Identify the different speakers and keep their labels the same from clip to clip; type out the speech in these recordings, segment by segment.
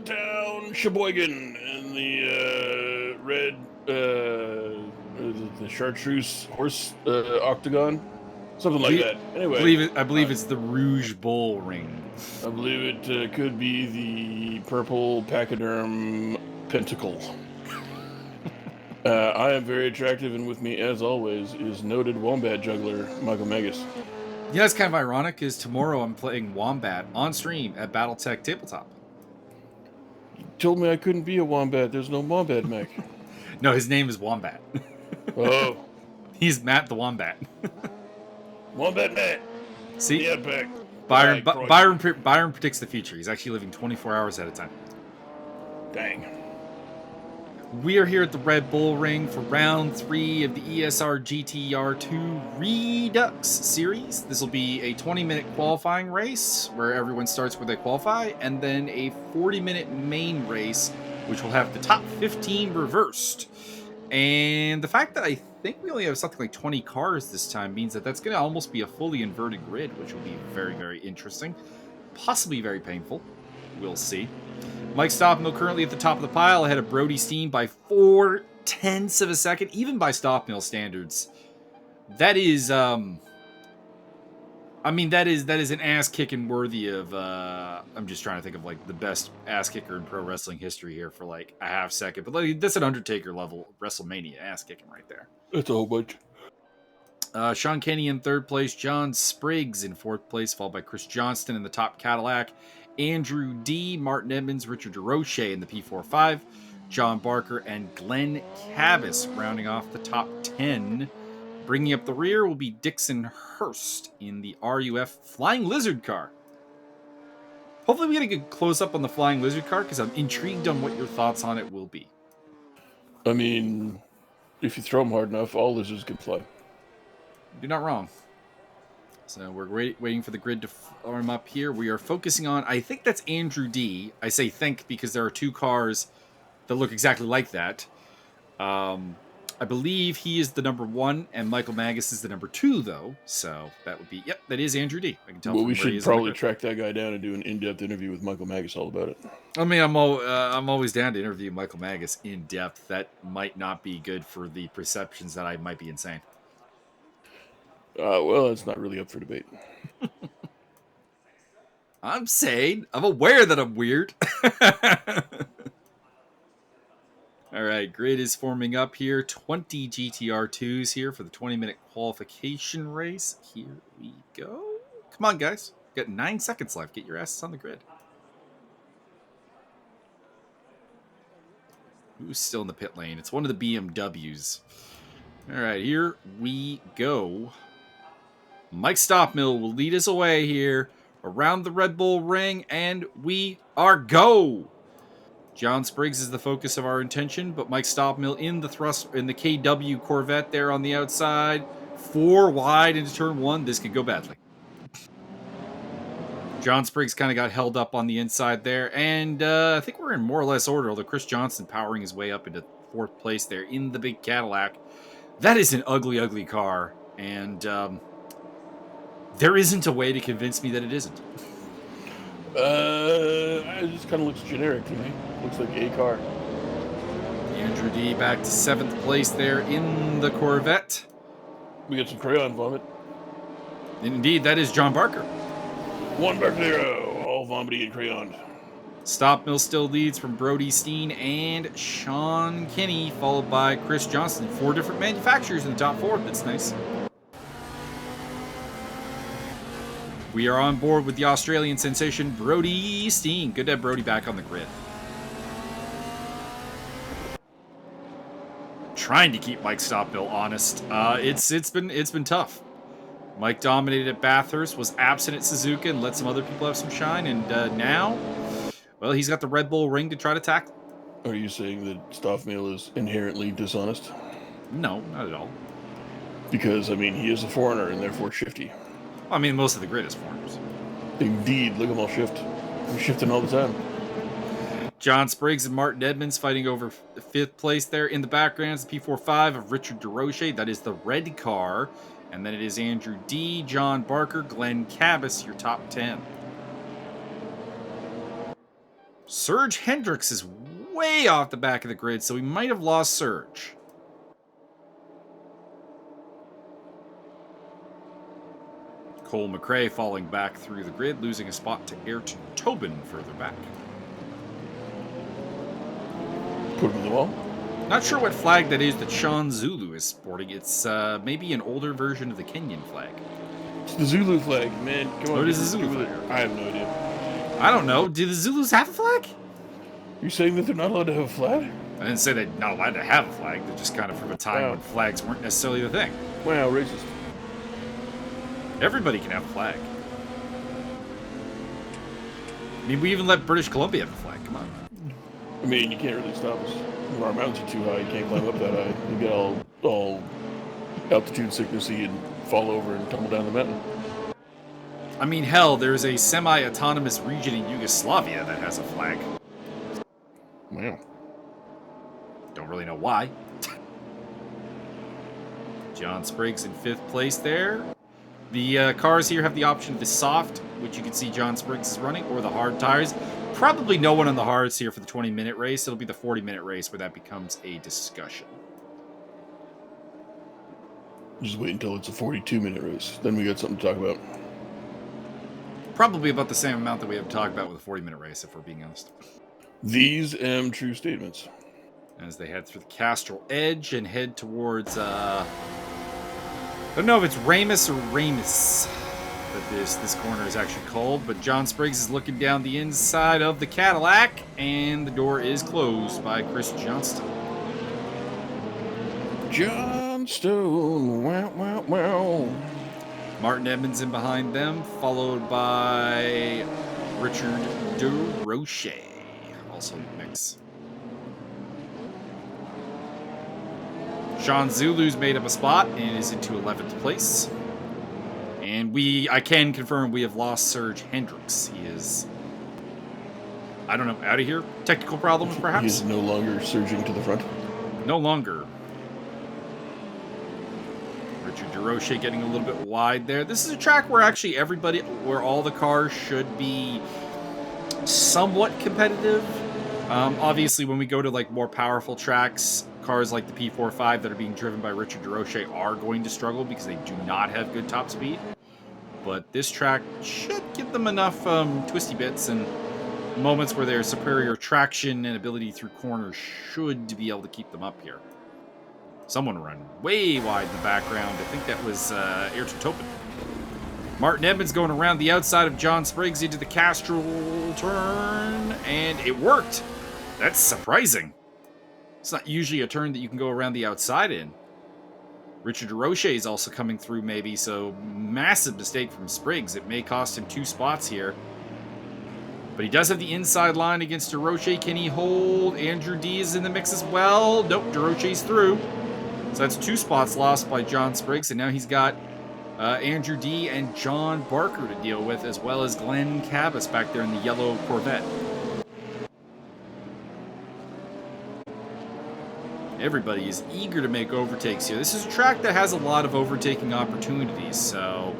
Speaker 1: downtown Sheboygan in the red, the chartreuse horse octagon, something like that. Anyway,
Speaker 2: I believe it's the Rouge Bull Ring.
Speaker 1: I believe it could be the purple pachyderm pentacle. I am very attractive, and with me, as always, is noted wombat juggler Michael Magus.
Speaker 2: Yeah, it's kind of ironic, is tomorrow I'm playing Wombat on stream at BattleTech Tabletop.
Speaker 1: You told me I couldn't be a wombat. There's no wombat, Mac.
Speaker 2: No, his name is Wombat.
Speaker 1: Oh.
Speaker 2: He's Matt the Wombat.
Speaker 1: Wombat Matt.
Speaker 2: See?
Speaker 1: The outback.
Speaker 2: Byron predicts the future. He's actually living 24 hours at a time.
Speaker 1: Dang.
Speaker 2: We are here at the Red Bull Ring for round 3 of the ESR GT2 Redux series. This will be a 20-minute qualifying race where everyone starts where they qualify, and then a 40-minute main race, which will have the top 15 reversed. And the fact that I think we only have something like 20 cars this time means that that's going to almost be a fully inverted grid, which will be very, very interesting. Possibly very painful. We'll see. Mike Stoppmill currently at the top of the pile, ahead of Brody Steen by 0.4 of a second, even by Stoppmill standards. That is, I mean, that is an ass kicking worthy of. I'm just trying to think of like the best ass kicker in pro wrestling history here for like a half second, but like, that's an Undertaker level WrestleMania ass kicking right there.
Speaker 1: That's a whole bunch.
Speaker 2: Sean Kenny in 3rd place, John Spriggs in 4th place, followed by Chris Johnston in the top Cadillac. Andrew D, Martin Edmonds, Richard DeRoche in the P45, John Barker, and Glenn Cabas rounding off the top 10. Bringing up the rear will be Dixon Hurst in the RUF Flying Lizard car. Hopefully we get a good close-up on the Flying Lizard car, because I'm intrigued on what your thoughts on it will be.
Speaker 1: I mean, if you throw them hard enough, all lizards can fly.
Speaker 2: You're not wrong. So we're waiting for the grid to form up here. We are focusing on, I think that's Andrew D. I say think because there are 2 cars that look exactly like that. I believe he is the number 1 and Michael Magus is the number 2, though. So that would be, yep, that is Andrew D. I can tell.
Speaker 1: Well, we should probably track that guy down and do an in-depth interview with Michael Magus all about it.
Speaker 2: I mean, I'm always down to interview Michael Magus in depth. That might not be good for the perceptions that I might be insane.
Speaker 1: Well, it's not really up for debate.
Speaker 2: I'm saying, I'm aware that I'm weird. All right, grid is forming up here. 20 GTR2s here for the 20-minute qualification race. Here we go. Come on, guys. Got 9 seconds left. Get your asses on the grid. Who's still in the pit lane? It's one of the BMWs. All right, here we go. Mike Stoppmill will lead us away here around the Red Bull Ring, and we are go. John Spriggs is the focus of our intention, but Mike Stoppmill in the thrust in the KW Corvette there on the outside. 4 wide into turn 1. This could go badly. John Spriggs kind of got held up on the inside there, and I think we're in more or less order, although Chris Johnson powering his way up into 4th place there in the big Cadillac. That is an ugly, ugly car, and there isn't a way to convince me that it isn't.
Speaker 1: It just kind of looks generic to me. Looks like a car.
Speaker 2: Andrew D back to 7th place there in the Corvette.
Speaker 1: We got some crayon vomit.
Speaker 2: Indeed, that is John Barker.
Speaker 1: 1 Barker, all vomity and crayon.
Speaker 2: Stoppmill still leads from Brody Steen and Sean Kinney, followed by Chris Johnston. 4 different manufacturers in the top 4. That's nice. We are on board with the Australian sensation, Brody Steen. Good to have Brody back on the grid. Trying to keep Mike Stoppmill honest. It's been tough. Mike dominated at Bathurst, was absent at Suzuka, and let some other people have some shine. And now, well, he's got the Red Bull Ring to try to tackle.
Speaker 1: Are you saying that Stoffmill is inherently dishonest?
Speaker 2: No, not at all.
Speaker 1: Because, I mean, he is a foreigner and therefore shifty.
Speaker 2: I mean, most of the grid is foreigners.
Speaker 1: Indeed, look at them all shift. They're shifting all the time.
Speaker 2: John Spriggs and Martin Edmonds fighting over 5th place there. In the background is the P45 of Richard DeRoche. That is the red car. And then it is Andrew D, John Barker, Glenn Cabas, your top 10. Serge Hendricks is way off the back of the grid, so we might have lost Serge. Cole McRae falling back through the grid, losing a spot to Ayrton Tobin further back.
Speaker 1: Put him in the wall.
Speaker 2: Not sure what flag that is that Sean Zulu is sporting. It's maybe an older version of the Kenyan flag.
Speaker 1: It's the Zulu flag, man. Come on.
Speaker 2: What is the Zulu flag?
Speaker 1: I have no idea.
Speaker 2: I don't know. Do the Zulus have a flag?
Speaker 1: You're saying that they're not allowed to have a flag?
Speaker 2: I didn't say they're not allowed to have a flag. They're just kind of from a time when flags weren't necessarily the thing.
Speaker 1: Wow, racist.
Speaker 2: Everybody can have a flag. I mean, we even let British Columbia have a flag. Come on.
Speaker 1: I mean, you can't really stop us. Our mountains are too high. You can't climb up that high. You get all altitude sicknessy and fall over and tumble down the mountain.
Speaker 2: I mean, hell, there's a semi-autonomous region in Yugoslavia that has a flag.
Speaker 1: Wow.
Speaker 2: Don't really know why. John Spriggs in 5th place there. The cars here have the option of the soft, which you can see John Spriggs is running, or the hard tires. Probably no one on the hards here for the 20-minute race. It'll be the 40-minute race where that becomes a discussion.
Speaker 1: Just wait until it's a 42-minute race. Then we got something to talk about.
Speaker 2: Probably about the same amount that we have to talk about with a 40-minute race, if we're being honest.
Speaker 1: These am true statements.
Speaker 2: As they head through the Castrol Edge and head towards, I don't know if it's Ramus or Ramus that this corner is actually called, but John Spriggs is looking down the inside of the Cadillac, and the door is closed by Chris Johnston.
Speaker 1: Johnston, wow, wow, wow.
Speaker 2: Martin Edmonds in behind them, followed by Richard DeRoche, also in the mix. Sean Zulu's made up a spot and is into 11th place. And I can confirm we have lost Serge Hendricks. He is, I don't know, out of here? Technical problems, perhaps?
Speaker 1: He is no longer surging to the front.
Speaker 2: No longer. Richard DeRoche getting a little bit wide there. This is a track where actually where all the cars should be somewhat competitive. Obviously, when we go to like more powerful tracks, cars like the P45 that are being driven by Richard DeRoche are going to struggle because they do not have good top speed. But this track should give them enough twisty bits and moments where their superior traction and ability through corners should be able to keep them up here. Someone run way wide in the background. I think that was Ayrton Tobin. Martin Edmonds going around the outside of John Spriggs into the Castrol turn, and it worked. That's surprising. It's not usually a turn that you can go around the outside in. Richard DeRoche is also coming through maybe, so massive mistake from Spriggs. It may cost him 2 spots here. But he does have the inside line against DeRoche. Can he hold? Andrew D is in the mix as well. Nope, DeRoche's through. So that's 2 spots lost by John Spriggs, and now he's got Andrew D and John Barker to deal with, as well as Glenn Cabas back there in the yellow Corvette. Everybody is eager to make overtakes here. This is a track that has a lot of overtaking opportunities, so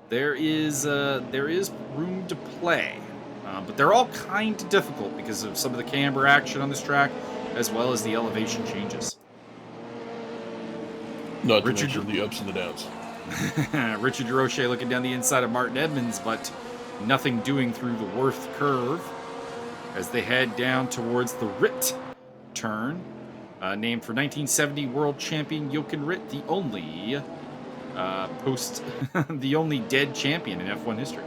Speaker 2: there is room to play. But they're all kind of difficult because of some of the camber action on this track, as well as the elevation changes.
Speaker 1: Not to mention the ups and the downs.
Speaker 2: Richard DeRoche looking down the inside of Martin Edmonds, but nothing doing through the Worth curve as they head down towards the Ritt turn. Named for 1970 world champion Jochen Ritt, the only the only dead champion in F1 history.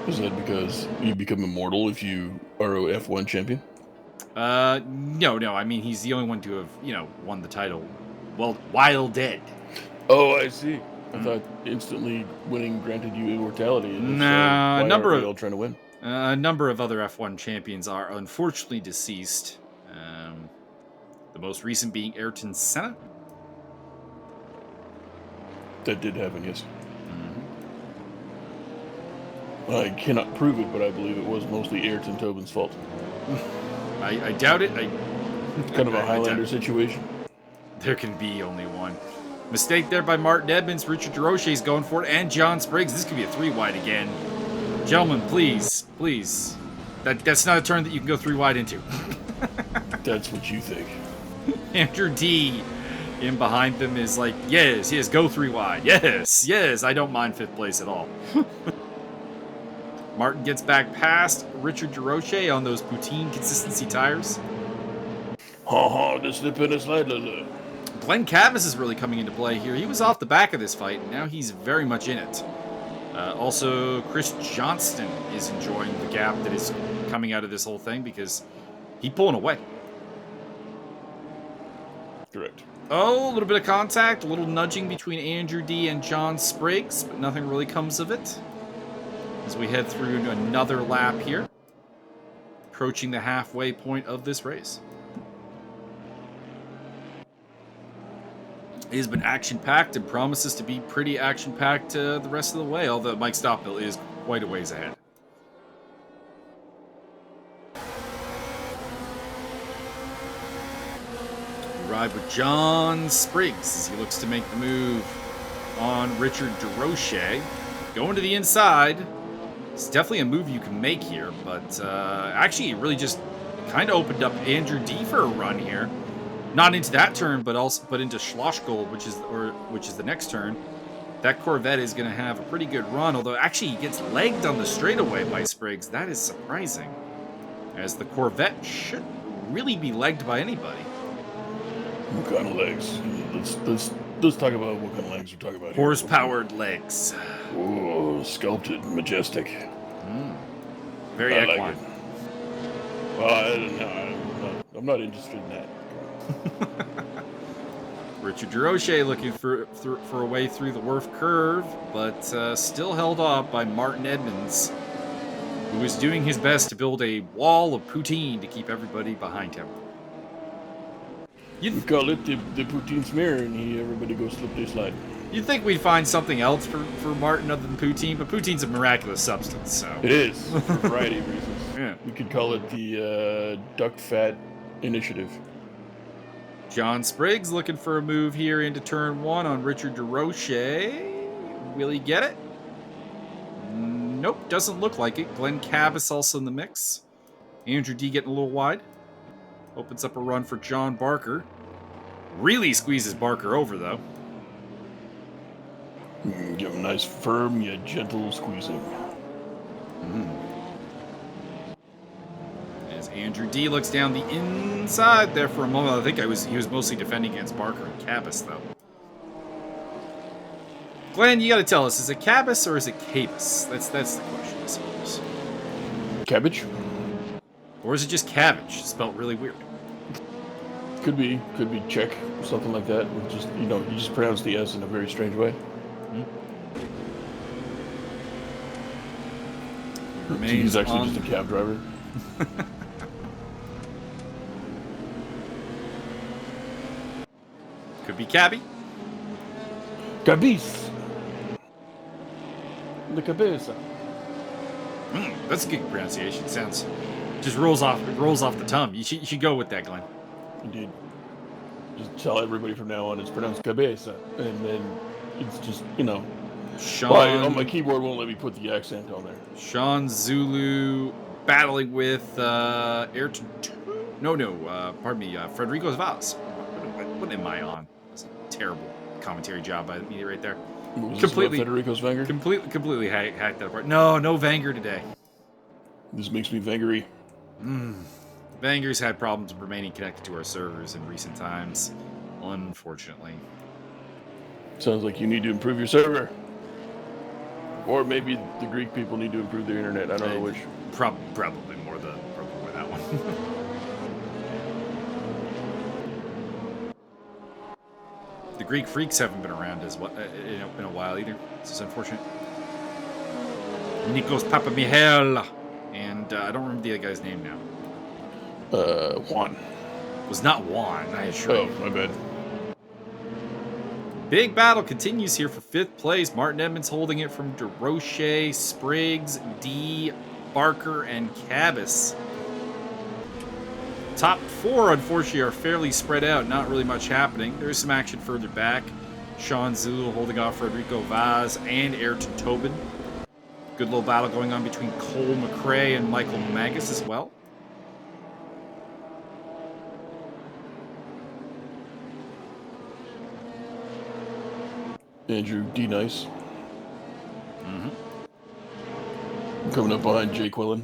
Speaker 1: Is that because you become immortal if you are a F1 champion?
Speaker 2: No. I mean, he's the only one to have, won the title. Well, while dead.
Speaker 1: Oh, I see. I thought instantly winning granted you immortality.
Speaker 2: Nah,
Speaker 1: a number of all trying to win.
Speaker 2: A number of other F1 champions are unfortunately deceased. The most recent being Ayrton Senna.
Speaker 1: That did happen, yes. I cannot prove it, but I believe it was mostly Ayrton Tobin's fault.
Speaker 2: I doubt it.
Speaker 1: Kind of a Highlander situation.
Speaker 2: There can be only one. Mistake there by Martin Edmonds. Richard DeRoche is going for it, and John Spriggs. This could be a 3-wide again. Gentlemen, please, please. That's not a turn that you can go 3 wide into.
Speaker 1: That's what you think.
Speaker 2: Andrew D in behind them is like, yes, yes, go 3 wide. Yes, yes, I don't mind 5th place at all. Martin gets back past Richard DeRoche on those Poutine consistency tires.
Speaker 1: The slip and a slide.
Speaker 2: Glenn Cabas is really coming into play here. He was off the back of this fight, and now he's very much in it. Also, Chris Johnston is enjoying the gap that is coming out of this whole thing because he's pulling away.
Speaker 1: Correct.
Speaker 2: Oh, a little bit of contact, a little nudging between Andrew D and John Spriggs, but nothing really comes of it. As we head through to another lap here, approaching the halfway point of this race. It has been action-packed and promises to be pretty action-packed the rest of the way, although Mike Stockville is quite a ways ahead. We ride with John Spriggs as he looks to make the move on Richard DeRoche. Going to the inside. It's definitely a move you can make here, but actually it really just kind of opened up Andrew D for a run here. Not into that turn, but into Schlossgold, which is the next turn. That Corvette is going to have a pretty good run, although actually he gets legged on the straightaway by Spriggs. That is surprising, as the Corvette shouldn't really be legged by anybody.
Speaker 1: What kind of legs? Let's talk about what kind of legs we're talking about.
Speaker 2: Horse-powered legs.
Speaker 1: Oh, sculpted, majestic.
Speaker 2: Very
Speaker 1: I
Speaker 2: equine.
Speaker 1: Like well, I'm not interested in that.
Speaker 2: Richard DeRoche looking for a way through the Wurf curve, but still held off by Martin Edmonds, who is doing his best to build a wall of poutine to keep everybody behind him.
Speaker 1: We call it the poutine smear, and everybody goes slip they slide.
Speaker 2: You'd think we'd find something else for Martin other than poutine, but poutine's a miraculous substance, so...
Speaker 1: It is, for a variety of reasons.
Speaker 2: Yeah.
Speaker 1: We could call it the duck fat initiative.
Speaker 2: John Spriggs looking for a move here into turn 1 on Richard DeRoche. Will he get it? Nope, doesn't look like it. Glenn Cabas also in the mix. Andrew D getting a little wide. Opens up a run for John Barker. Really squeezes Barker over, though.
Speaker 1: Give him a nice, firm, yet gentle squeezing.
Speaker 2: As Andrew D looks down the inside there for a moment. I think he was mostly defending against Barker and Cabas, though. Glenn, you got to tell us, is it Cabas or is it Cabas? That's the question, I suppose.
Speaker 1: Cabbage?
Speaker 2: Or is it just cabbage, spelled really weird?
Speaker 1: Could be Czech or something like that. Just you just pronounce the S in a very strange way. He's actually just a cab driver.
Speaker 2: Could be Cabby.
Speaker 1: Cabis. The cabeza.
Speaker 2: That's a good pronunciation. Sounds just rolls off the tongue. You should go with that, Glenn.
Speaker 1: Indeed. Just tell everybody from now on it's pronounced cabeza, and then it's just
Speaker 2: Sean.
Speaker 1: Well, on my keyboard won't let me put the accent on there.
Speaker 2: Sean Zulu battling with Ayrton. Pardon me, Federico Vaz. What am I on? That's a terrible commentary job by me right there.
Speaker 1: Completely Federico's Vanger?
Speaker 2: Completely hacked that apart. No Vanger today.
Speaker 1: This makes me vangery.
Speaker 2: Vanger's had problems remaining connected to our servers in recent times, unfortunately.
Speaker 1: Sounds like you need to improve your server. Or maybe the Greek people need to improve their internet. I don't know which.
Speaker 2: Probably more that one. The Greek freaks haven't been around in a while either. This is unfortunate. Nikos Papamichael. And I don't remember the other guy's name now.
Speaker 1: Juan.
Speaker 2: It was not Juan, I assure you.
Speaker 1: Oh, my bad.
Speaker 2: Big battle continues here for 5th place. Martin Edmonds holding it from DeRoche, Spriggs, D, Barker, and Cabas. Top 4, unfortunately, are fairly spread out. Not really much happening. There is some action further back. Sean Zulu holding off Federico Vaz and Ayrton Tobin. Good little battle going on between Cole McRae and Michael Magus as well.
Speaker 1: Andrew D. Nice.
Speaker 2: Mm-hmm.
Speaker 1: Coming up behind Jake Quillen.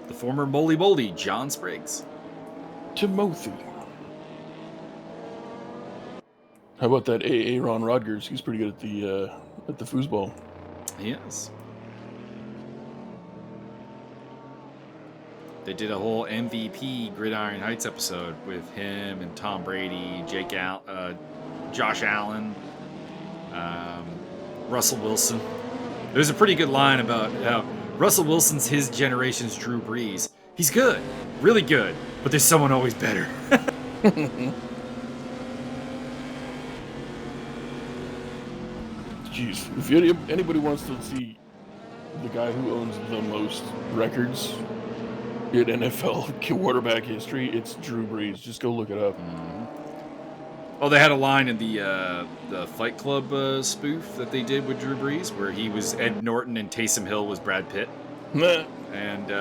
Speaker 2: The former Moly Boldy, John Spriggs.
Speaker 1: Timothy. How about that Aaron Rodgers? He's pretty good at the foosball.
Speaker 2: He is. They did a whole MVP Gridiron Heights episode with him and Tom Brady, Josh Allen, Russell Wilson. There's a pretty good line about how Russell Wilson's his generation's Drew Brees. He's good, really good, but there's someone always better.
Speaker 1: Jeez, if anybody wants to see the guy who owns the most records in NFL quarterback history, it's Drew Brees. Just go look it up.
Speaker 2: Oh, they had a line in the Fight Club spoof that they did with Drew Brees, where he was Ed Norton and Taysom Hill was Brad Pitt. And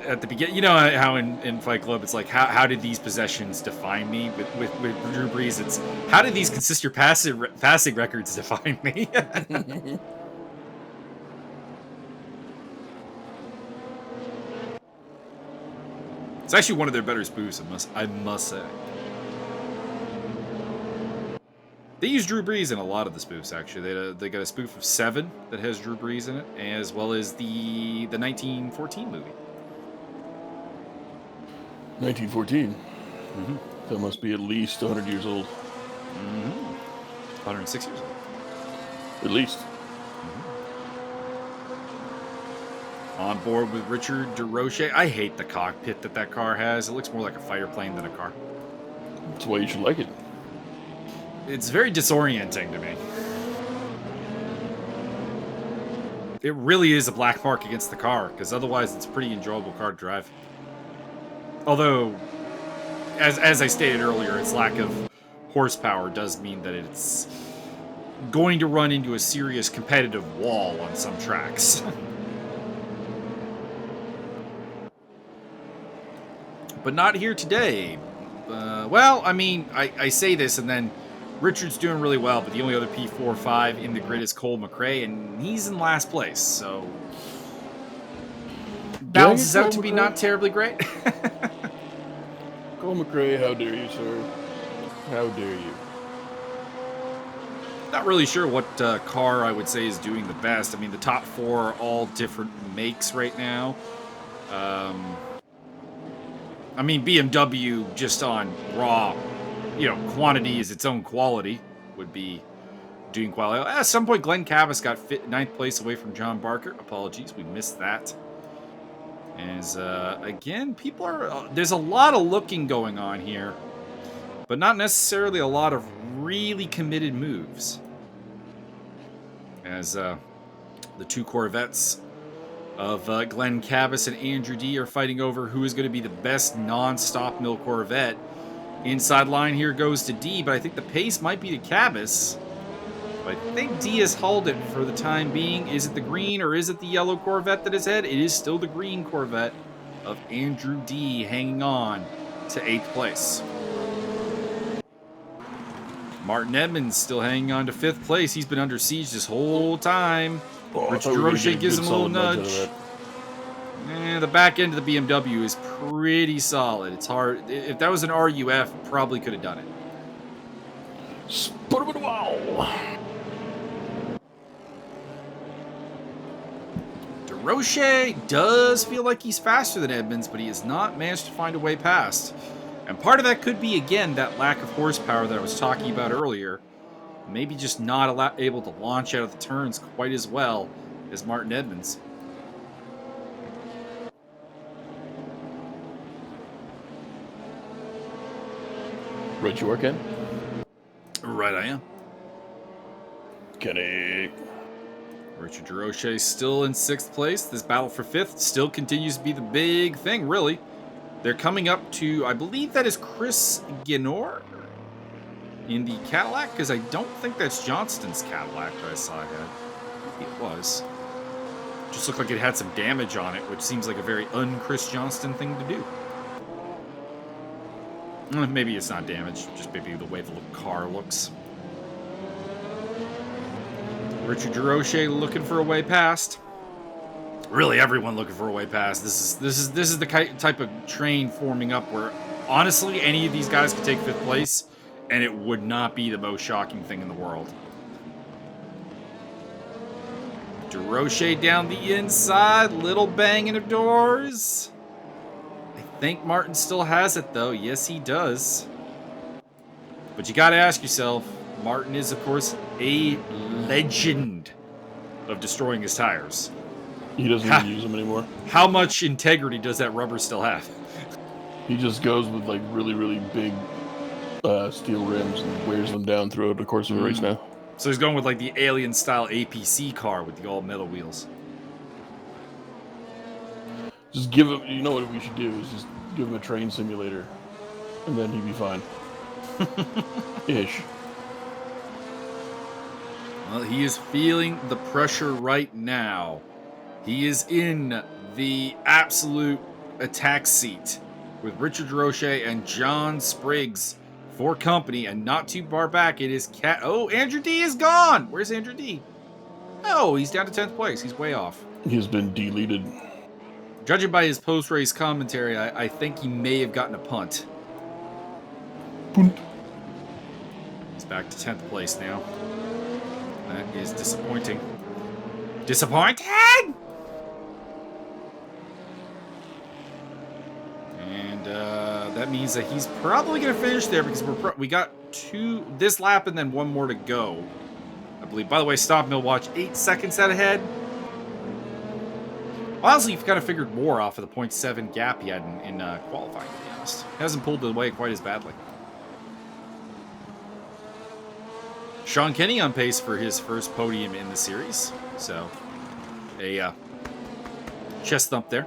Speaker 2: at the beginning, you know how in Fight Club it's like, how did these possessions define me? With Drew Brees, it's how did these consistent passing records define me? It's actually one of their better spoofs, I must say. They use Drew Brees in a lot of the spoofs, actually. They got a spoof of 7 that has Drew Brees in it, as well as the 1914 movie.
Speaker 1: 1914?
Speaker 2: Mm-hmm.
Speaker 1: That must be at least 100 years old.
Speaker 2: Mm-hmm. 106 years old.
Speaker 1: At least.
Speaker 2: On board with Richard DeRoche. I hate the cockpit that car has. It looks more like a fighter plane than a car.
Speaker 1: That's why you should like it.
Speaker 2: It's very disorienting to me. It really is a black mark against the car, because otherwise it's a pretty enjoyable car to drive. Although, as I stated earlier, its lack of horsepower does mean that it's going to run into a serious competitive wall on some tracks. But not here today. Well, I mean, I say this and then Richard's doing really well, but the only other P45 in the grid is Cole McRae, and he's in last place, so balances out to be not terribly great.
Speaker 1: Cole McRae, how dare you, sir? How dare you?
Speaker 2: Not really sure what car I would say is doing the best. I mean, the top 4 are all different makes right now. I mean, BMW just on raw, quantity is its own quality, would be doing quite well. At some point, Glenn Cavus got 9th place away from John Barker. Apologies, we missed that. As, again, there's a lot of looking going on here, but not necessarily a lot of really committed moves. As, the 2 Corvettes of Glenn Cavus and Andrew D are fighting over who is going to be the best non-stop mill Corvette. Inside line here goes to D, but I think the pace might be to Cavus. But I think D has hauled it for the time being. Is it the green or is it the yellow Corvette that is ahead? It is still the green Corvette of Andrew D hanging on to 8th place. Martin Edmonds still hanging on to 5th place. He's been under siege this whole time. Richard DeRoche gives him a little nudge. The back end of the BMW is pretty solid. It's hard. If that was an RUF, probably could have done it.
Speaker 1: Wow.
Speaker 2: DeRoche does feel like he's faster than Edmonds, but he has not managed to find a way past. And part of that could be, again, that lack of horsepower that I was talking about earlier. Maybe just not able to launch out of the turns quite as well as Martin Edmonds.
Speaker 1: Right you are, Ken?
Speaker 2: Right I am.
Speaker 1: Kenny.
Speaker 2: Richard DeRoche still in 6th place. This battle for 5th still continues to be the big thing, really. They're coming up to, I believe that is Chris Ginor in the Cadillac, because I don't think that's Johnston's Cadillac that I saw ahead. Maybe it was. Just looked like it had some damage on it, which seems like a very un-Chris Johnston thing to do. Maybe it's not damaged, just maybe the way the car looks. Richard DeRoche looking for a way past. Really, everyone looking for a way past. This is the type of train forming up where, honestly, any of these guys could take 5th place, and it would not be the most shocking thing in the world. DeRoche down the inside, little banging of doors. I think Martin still has it, though. Yes, he does. But you got to ask yourself, Martin is, of course, a legend of destroying his tires.
Speaker 1: He doesn't even use them anymore.
Speaker 2: How much integrity does that rubber still have?
Speaker 1: He just goes with like really, really big steel rims and wears them down throughout the course of the race now.
Speaker 2: So he's going with like the alien-style APC car with the all-metal wheels.
Speaker 1: Just give him, you know what we should do is just give him a train simulator, and then he'd be fine. Ish.
Speaker 2: Well, he is feeling the pressure right now. He is in the absolute attack seat with Richard DeRoche and John Spriggs for company, and not too far back it is Oh, Andrew D is gone! Where's Andrew D? Oh, he's down to 10th place. He's way off.
Speaker 1: He's been deleted.
Speaker 2: Judging by his post-race commentary, I think he may have gotten a punt.
Speaker 1: Punt.
Speaker 2: He's back to 10th place now. That is disappointing. Disappointing! And that means that he's probably going to finish there because we got this lap and then one more to go, I believe. By the way, Stop Mill Watch 8 seconds out ahead. Honestly, you've kind of figured more off of the 0.7 gap he had in qualifying, to be honest. He hasn't pulled it away quite as badly. Sean Kenny on pace for his first podium in the series. So, a chest thump there.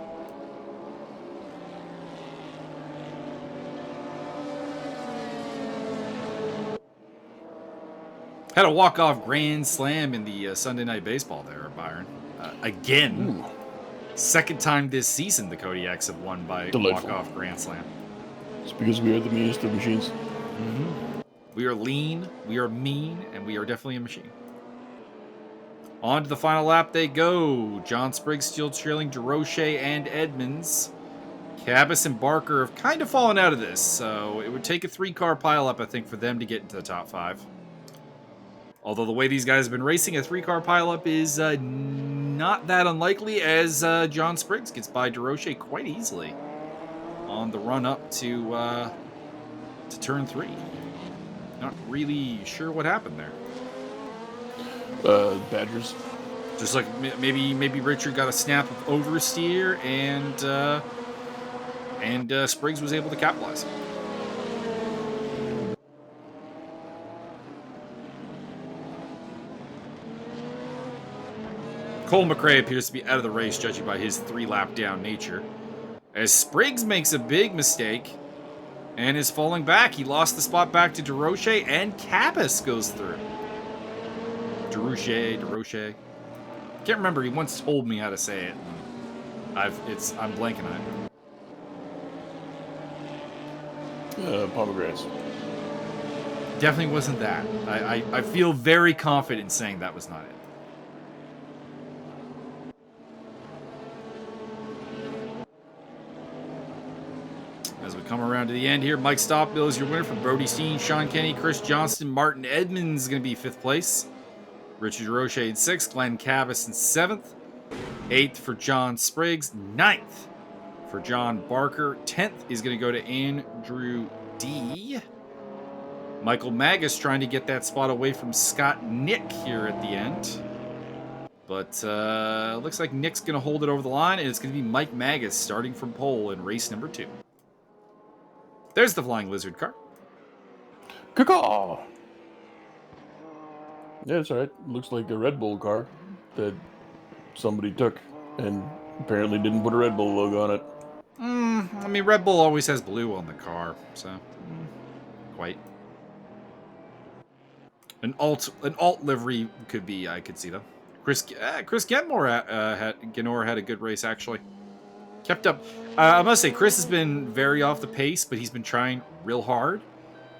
Speaker 2: Had a walk-off grand slam in the Sunday Night Baseball there, Byron. Again. Ooh. Second time this season the Kodiaks have won by walk-off grand slam.
Speaker 1: It's because we are the meanest of machines.
Speaker 2: Mm-hmm. We are lean, we are mean, and we are definitely a machine. On to the final lap they go. John Spriggs still trailing DeRoche and Edmonds. Cabas and Barker have kind of fallen out of this, so it would take a 3-car pileup, I think, for them to get into the top 5. Although the way these guys have been racing, a 3-car pileup is not that unlikely, as John Spriggs gets by DeRoche quite easily on the run up to turn 3. Not really sure what happened there.
Speaker 1: Badgers.
Speaker 2: Just like maybe Richard got a snap of oversteer, and Spriggs was able to capitalize. Cole McRae appears to be out of the race, judging by his 3-lap down nature, as Spriggs makes a big mistake and is falling back. He lost the spot back to DeRoche, and Cabas goes through. DeRoche. Can't remember. He once told me how to say it. I'm blanking on
Speaker 1: it. Pomegranates.
Speaker 2: Definitely wasn't that. I feel very confident in saying that was not it. As we come around to the end here, Mike Stopbill is your winner for Brody Steen, Sean Kenny, Chris Johnston, Martin Edmonds is going to be 5th place. Richard DeRoche in 6th, Glenn Cabas in 7th. 8th for John Spriggs. 9th for John Barker. 10th is going to go to Andrew D. Michael Magus trying to get that spot away from Scott Nick here at the end. But looks like Nick's going to hold it over the line, and it's going to be Mike Magus starting from pole in race number 2. There's the Flying Lizard car.
Speaker 1: Caw-caw! Yeah, it's alright. Looks like a Red Bull car that somebody took and apparently didn't put a Red Bull logo on it.
Speaker 2: I mean, Red Bull always has blue on the car, so quite. An alt livery could be. I could see though. Chris Genmore had a good race actually. Kept up. I must say, Chris has been very off the pace, but he's been trying real hard.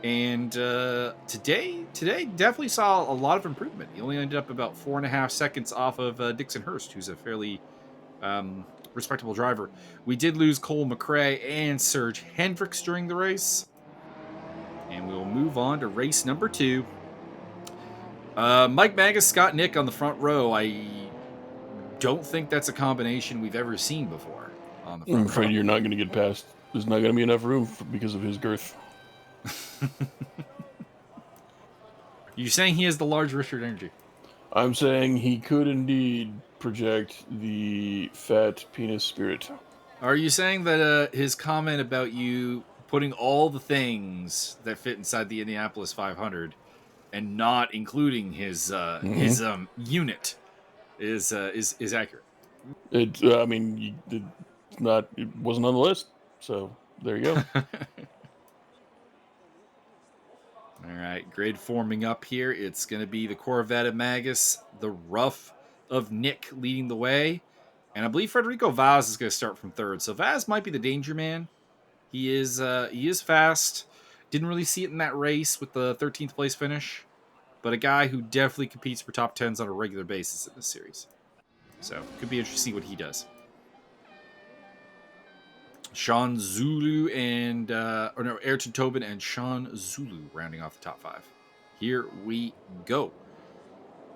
Speaker 2: And today definitely saw a lot of improvement. He only ended up about 4.5 seconds off of Dixon Hurst, who's a fairly respectable driver. We did lose Cole McRae and Serge Hendricks during the race. And we will move on to race number 2. Mike Magus, Scott Nick on the front row. I don't think that's a combination we've ever seen before on the front
Speaker 1: I'm afraid
Speaker 2: row.
Speaker 1: you're not going to get past. There's not going to be enough room because of his girth.
Speaker 2: You're saying he has the large Richard energy?
Speaker 1: I'm saying he could indeed project the fat penis spirit.
Speaker 2: Are you saying that his comment about you putting all the things that fit inside the Indianapolis 500 and not including his unit is accurate?
Speaker 1: I mean, it wasn't on the list, so there you go.
Speaker 2: All right, grid forming up here. It's going to be the Corvette of Magus, the Rough of Nick leading the way, and I believe Federico Vaz is going to start from third. So Vaz might be the danger man. He is fast. Didn't really see it in that race with the 13th place finish, but a guy who definitely competes for top 10s on a regular basis in this series. So could be interesting to see what he does. Sean Zulu and Ayrton Tobin and Sean Zulu rounding off the top 5. Here we go.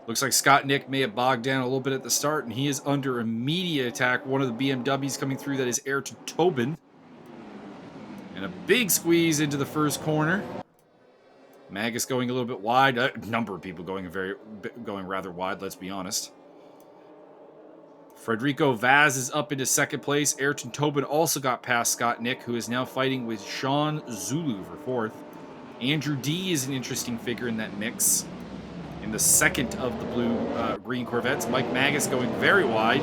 Speaker 2: Looks like Scott Nick may have bogged down a little bit at the start, and he is under immediate attack. One of the BMWs coming through, that is Ayrton Tobin. And a big squeeze into the first corner. Magus going a little bit wide. A number of people going rather wide, let's be honest. Federico Vaz is up into second place. Ayrton Tobin also got past Scott Nick, who is now fighting with Sean Zulu for fourth. Andrew D is an interesting figure in that mix. In the second of the blue-green Corvettes, Mike Magus going very wide.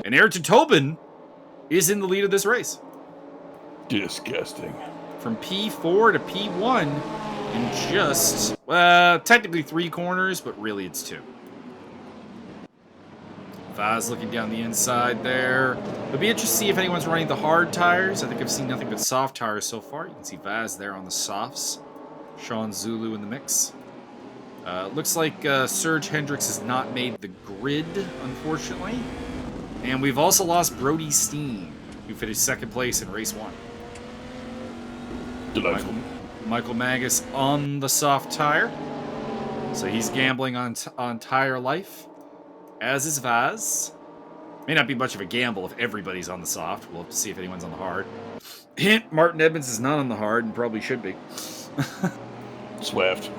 Speaker 2: And Ayrton Tobin is in the lead of this race.
Speaker 1: Disgusting.
Speaker 2: From P4 to P1 in just, technically 3 corners, but really it's 2. Vaz looking down the inside there. It'll be interesting to see if anyone's running the hard tires. I think I've seen nothing but soft tires so far. You can see Vaz there on the softs. Sean Zulu in the mix. Looks like Serge Hendricks has not made the grid, unfortunately. And we've also lost Brody Steen, who finished second place in race 1.
Speaker 1: Delightful.
Speaker 2: Michael Magus on the soft tire. So he's gambling on tire life. As is Vaz. May not be much of a gamble if everybody's on the soft. We'll have to see if anyone's on the hard. Hint, Martin Edmonds is not on the hard and probably should be.
Speaker 1: Swift.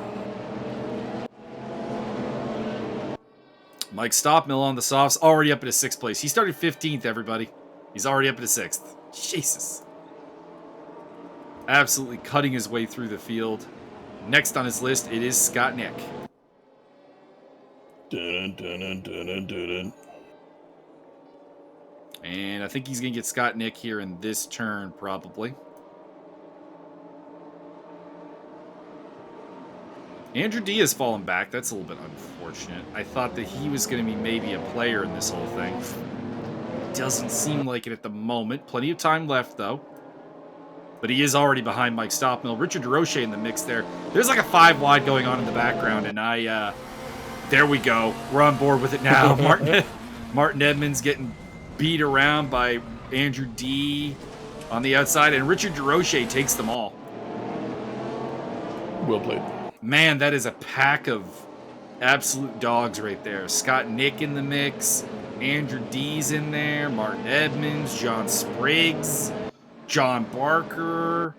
Speaker 2: Mike Stoppmill on the softs, already up into 6th place. He started 15th, everybody. He's already up into 6th. Jesus. Absolutely cutting his way through the field. Next on his list, it is Scott Nick.
Speaker 1: Dun, dun, dun, dun, dun, dun.
Speaker 2: And I think he's going to get Scott Nick here in this turn, probably. Andrew D has fallen back. That's a little bit unfortunate. I thought that he was going to be maybe a player in this whole thing. Doesn't seem like it at the moment. Plenty of time left, though. But he is already behind Mike Stoppmill. Richard DeRoche in the mix there. There's like a 5 wide going on in the background, and there we go. We're on board with it now. Martin Edmonds getting beat around by Andrew D on the outside, and Richard DeRoche takes them all.
Speaker 1: Well played.
Speaker 2: Man, that is a pack of absolute dogs right there. Scott Nick in the mix. Andrew D's in there. Martin Edmonds. John Spriggs. John Barker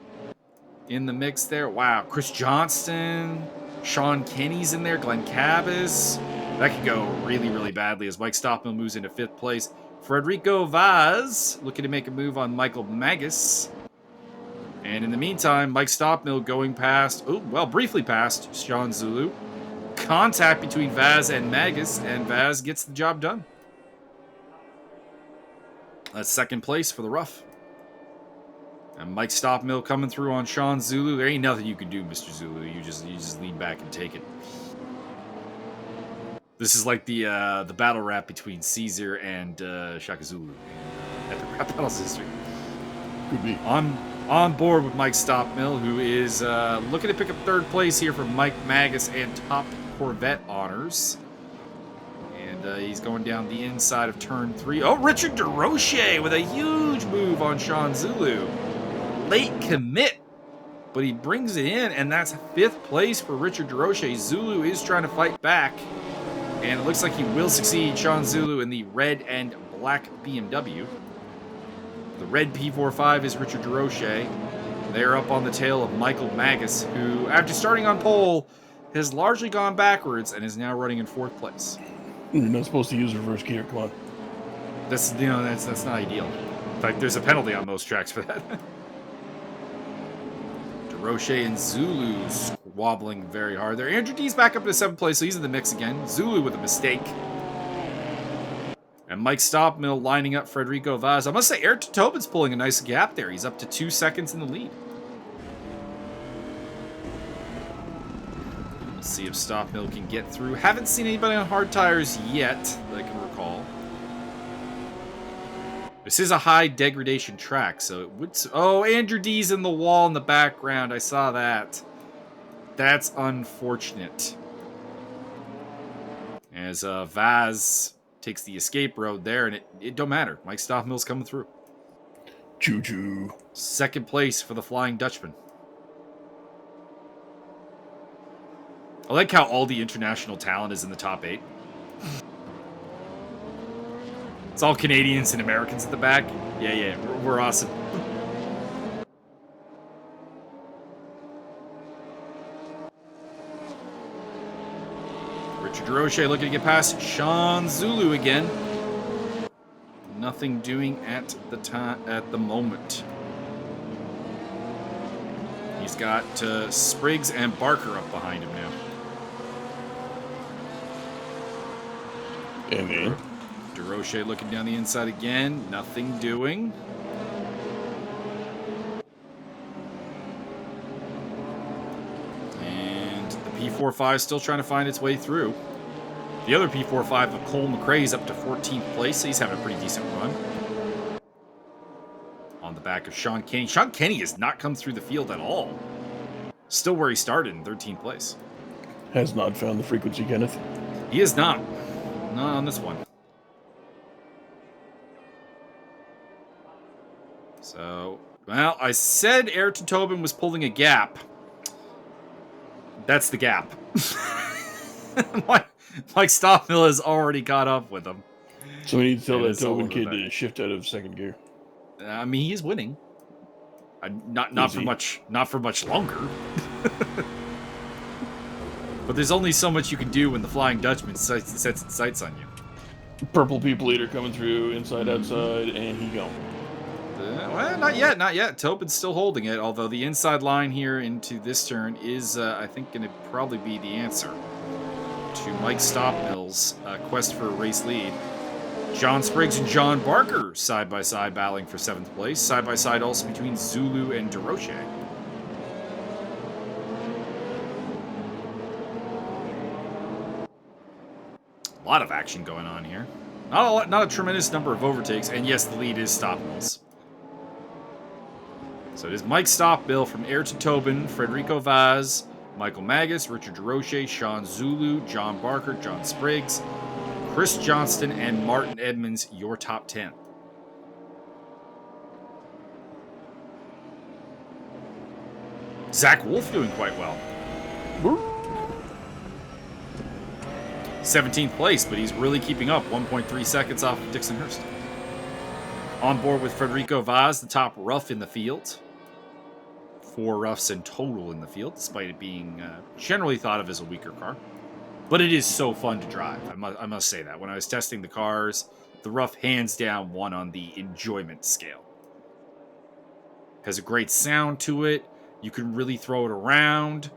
Speaker 2: in the mix there. Wow. Chris Johnston. Sean Kenny's in there. Glenn Cabas. That could go really, really badly as Mike Stoppmill moves into 5th place. Federico Vaz looking to make a move on Michael Magus. And in the meantime, Mike Stoppmill going past, briefly past Sean Zulu. Contact between Vaz and Magus, and Vaz gets the job done. That's 2nd place for the Rough. And Mike Stopmill coming through on Sean Zulu. There ain't nothing you can do, Mr. Zulu. You just lean back and take it. This is like the battle rap between Caesar and Shaka Zulu. Epic Rap Battles history.
Speaker 1: Could be.
Speaker 2: On board with Mike Stopmill, who is looking to pick up third place here for Mike Magus and top Corvette honors. And he's going down the inside of turn 3. Oh, Richard DeRoche with a huge move on Sean Zulu. Late commit, but he brings it in, and that's 5th place for Richard DeRoche. Zulu is trying to fight back, and it looks like he will succeed. Sean Zulu in the red and black BMW. The red P45 is Richard DeRoche. They're up on the tail of Michael Magus, who, after starting on pole, has largely gone backwards and is now running in 4th place.
Speaker 1: You're not supposed to use reverse gear. Come on.
Speaker 2: That's not ideal. In fact, there's a penalty on most tracks for that. DeRoche and Zulu squabbling very hard there. Andrew D's back up to 7th place, so he's in the mix again. Zulu with a mistake. And Mike Stopmill lining up Federico Vaz. I must say, Ayrton Tobin's pulling a nice gap there. He's up to 2 seconds in the lead. Let's see if Stopmill can get through. Haven't seen anybody on hard tires yet that I can recall. This is a high degradation track, so it would... Oh, Andrew D's in the wall in the background. I saw that. That's unfortunate. As Vaz takes the escape road there, and it don't matter. Mike Stopmill's coming through.
Speaker 1: Choo-choo.
Speaker 2: 2nd place for the Flying Dutchman. I like how all the international talent is in the top 8. It's all Canadians and Americans at the back. Yeah, we're awesome. Richard DeRoche looking to get past Sean Zulu again. Nothing doing at the moment. He's got Spriggs and Barker up behind him now.
Speaker 1: And
Speaker 2: DeRoche looking down the inside again. Nothing doing. And the P45 still trying to find its way through. The other P45 of Cole McRae is up to 14th place, so he's having a pretty decent run. On the back of Sean Kenny. Sean Kenny has not come through the field at all. Still where he started in 13th place.
Speaker 1: has not found the frequency, Kenneth.
Speaker 2: He is not. Not on this one. So, well, I said Ayrton Tobin was pulling a gap. That's the gap. Mike Stockmill has already caught up with him.
Speaker 1: So we need to tell that Tobin kid to shift out of second gear.
Speaker 2: I mean, he is winning. Not for much longer. But there's only so much you can do when the Flying Dutchman sets its sights on you.
Speaker 1: Purple people eater coming through, inside, outside, and he gone.
Speaker 2: Well, not yet. Tobin's still holding it, although the inside line here into this turn is, I think, going to probably be the answer to Mike Stockmill's quest for a race lead. John Spriggs and John Barker side-by-side battling for 7th place. Side-by-side also between Zulu and DeRoche. A lot of action going on here. Not a tremendous number of overtakes, and yes, the lead is Stockmill's. So it is Mike Stockmill from Ayrton Tobin, Federico Vaz, Michael Magus, Richard DeRoche, Sean Zulu, John Barker, John Spriggs, Chris Johnston, and Martin Edmonds, your top 10. Zach Wolf doing quite well. 17th place, but he's really keeping up. 1.3 seconds off of Dixon Hurst. On board with Federico Vaz, the top rough in the field. 4 roughs in total in the field, despite it being generally thought of as a weaker car. But it is so fun to drive, I must say that. When I was testing the cars, the rough hands down won on the enjoyment scale. Has a great sound to it. You can really throw it around.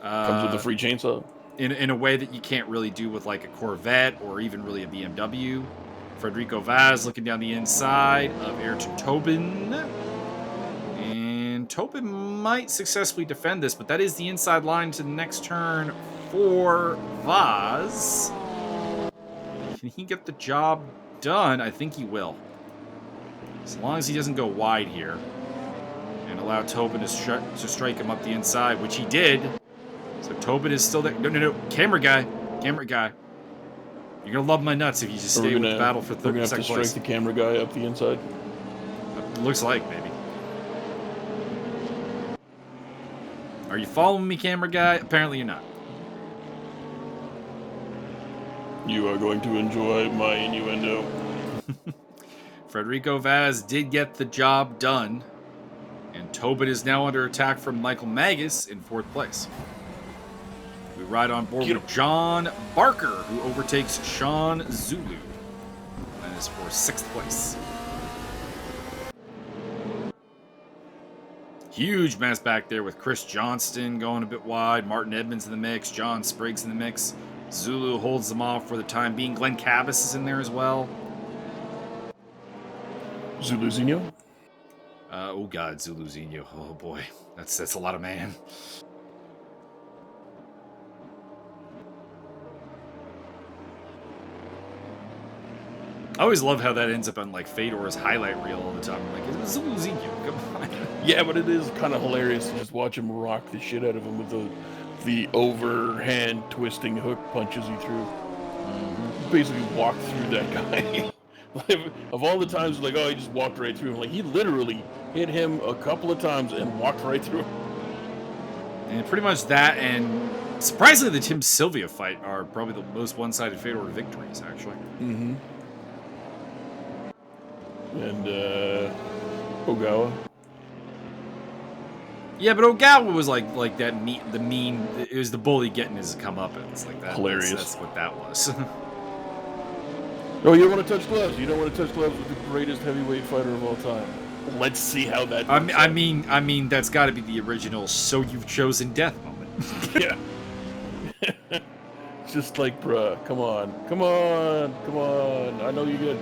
Speaker 1: Comes with a free chainsaw.
Speaker 2: In a way that you can't really do with like a Corvette or even really a BMW. Federico Vaz looking down the inside of Ayrton Tobin. Tobin might successfully defend this, but that is the inside line to the next turn for Vaz. Can he get the job done? I think he will. As long as he doesn't go wide here and allow Tobin to strike him up the inside, which he did. So Tobin is still there. No. Camera guy. Camera guy. You're going to love my nuts if you just stay with the battle for third place.
Speaker 1: We're going to have to strike the camera guy up the inside.
Speaker 2: Looks like, maybe. Are you following me, camera guy? Apparently you're not.
Speaker 1: You are going to enjoy my innuendo.
Speaker 2: Federico Vaz did get the job done. And Tobin is now under attack from Michael Magus in 4th place. We ride on board with John Barker, who overtakes Sean Zulu. That is for 6th place. Huge mess back there with Chris Johnston going a bit wide, Martin Edmonds in the mix, John Spriggs in the mix. Zulu holds them off for the time being. Glenn Cabas is in there as well.
Speaker 1: Zuluzinho?
Speaker 2: Oh God, Zuluzinho. Oh boy, that's a lot of man. I always love how that ends up on like Fedor's highlight reel all the time. I'm like, it's Zuluzinho. Come on.
Speaker 1: Yeah, but it is kind of hilarious to just watch him rock the shit out of him with the overhand twisting hook punches he threw. Basically walked through that guy. Of all the times, like, oh, he just walked right through him. Like, he literally hit him a couple of times and walked right through him.
Speaker 2: And pretty much that, and surprisingly, the Tim Sylvia fight are probably the most one-sided Fedor victories, actually.
Speaker 1: Mm-hmm. And Ogawa.
Speaker 2: Yeah, but Ogawa was like that mean. It was the bully getting his comeuppance, like that.
Speaker 1: Hilarious.
Speaker 2: That's what that was.
Speaker 1: Oh, you don't want to touch gloves. You don't want to touch gloves with the greatest heavyweight fighter of all time. Let's see how that.
Speaker 2: I mean, that's got to be the original. So you've chosen death moment.
Speaker 1: Yeah. Just like, bruh, come on. I know you good.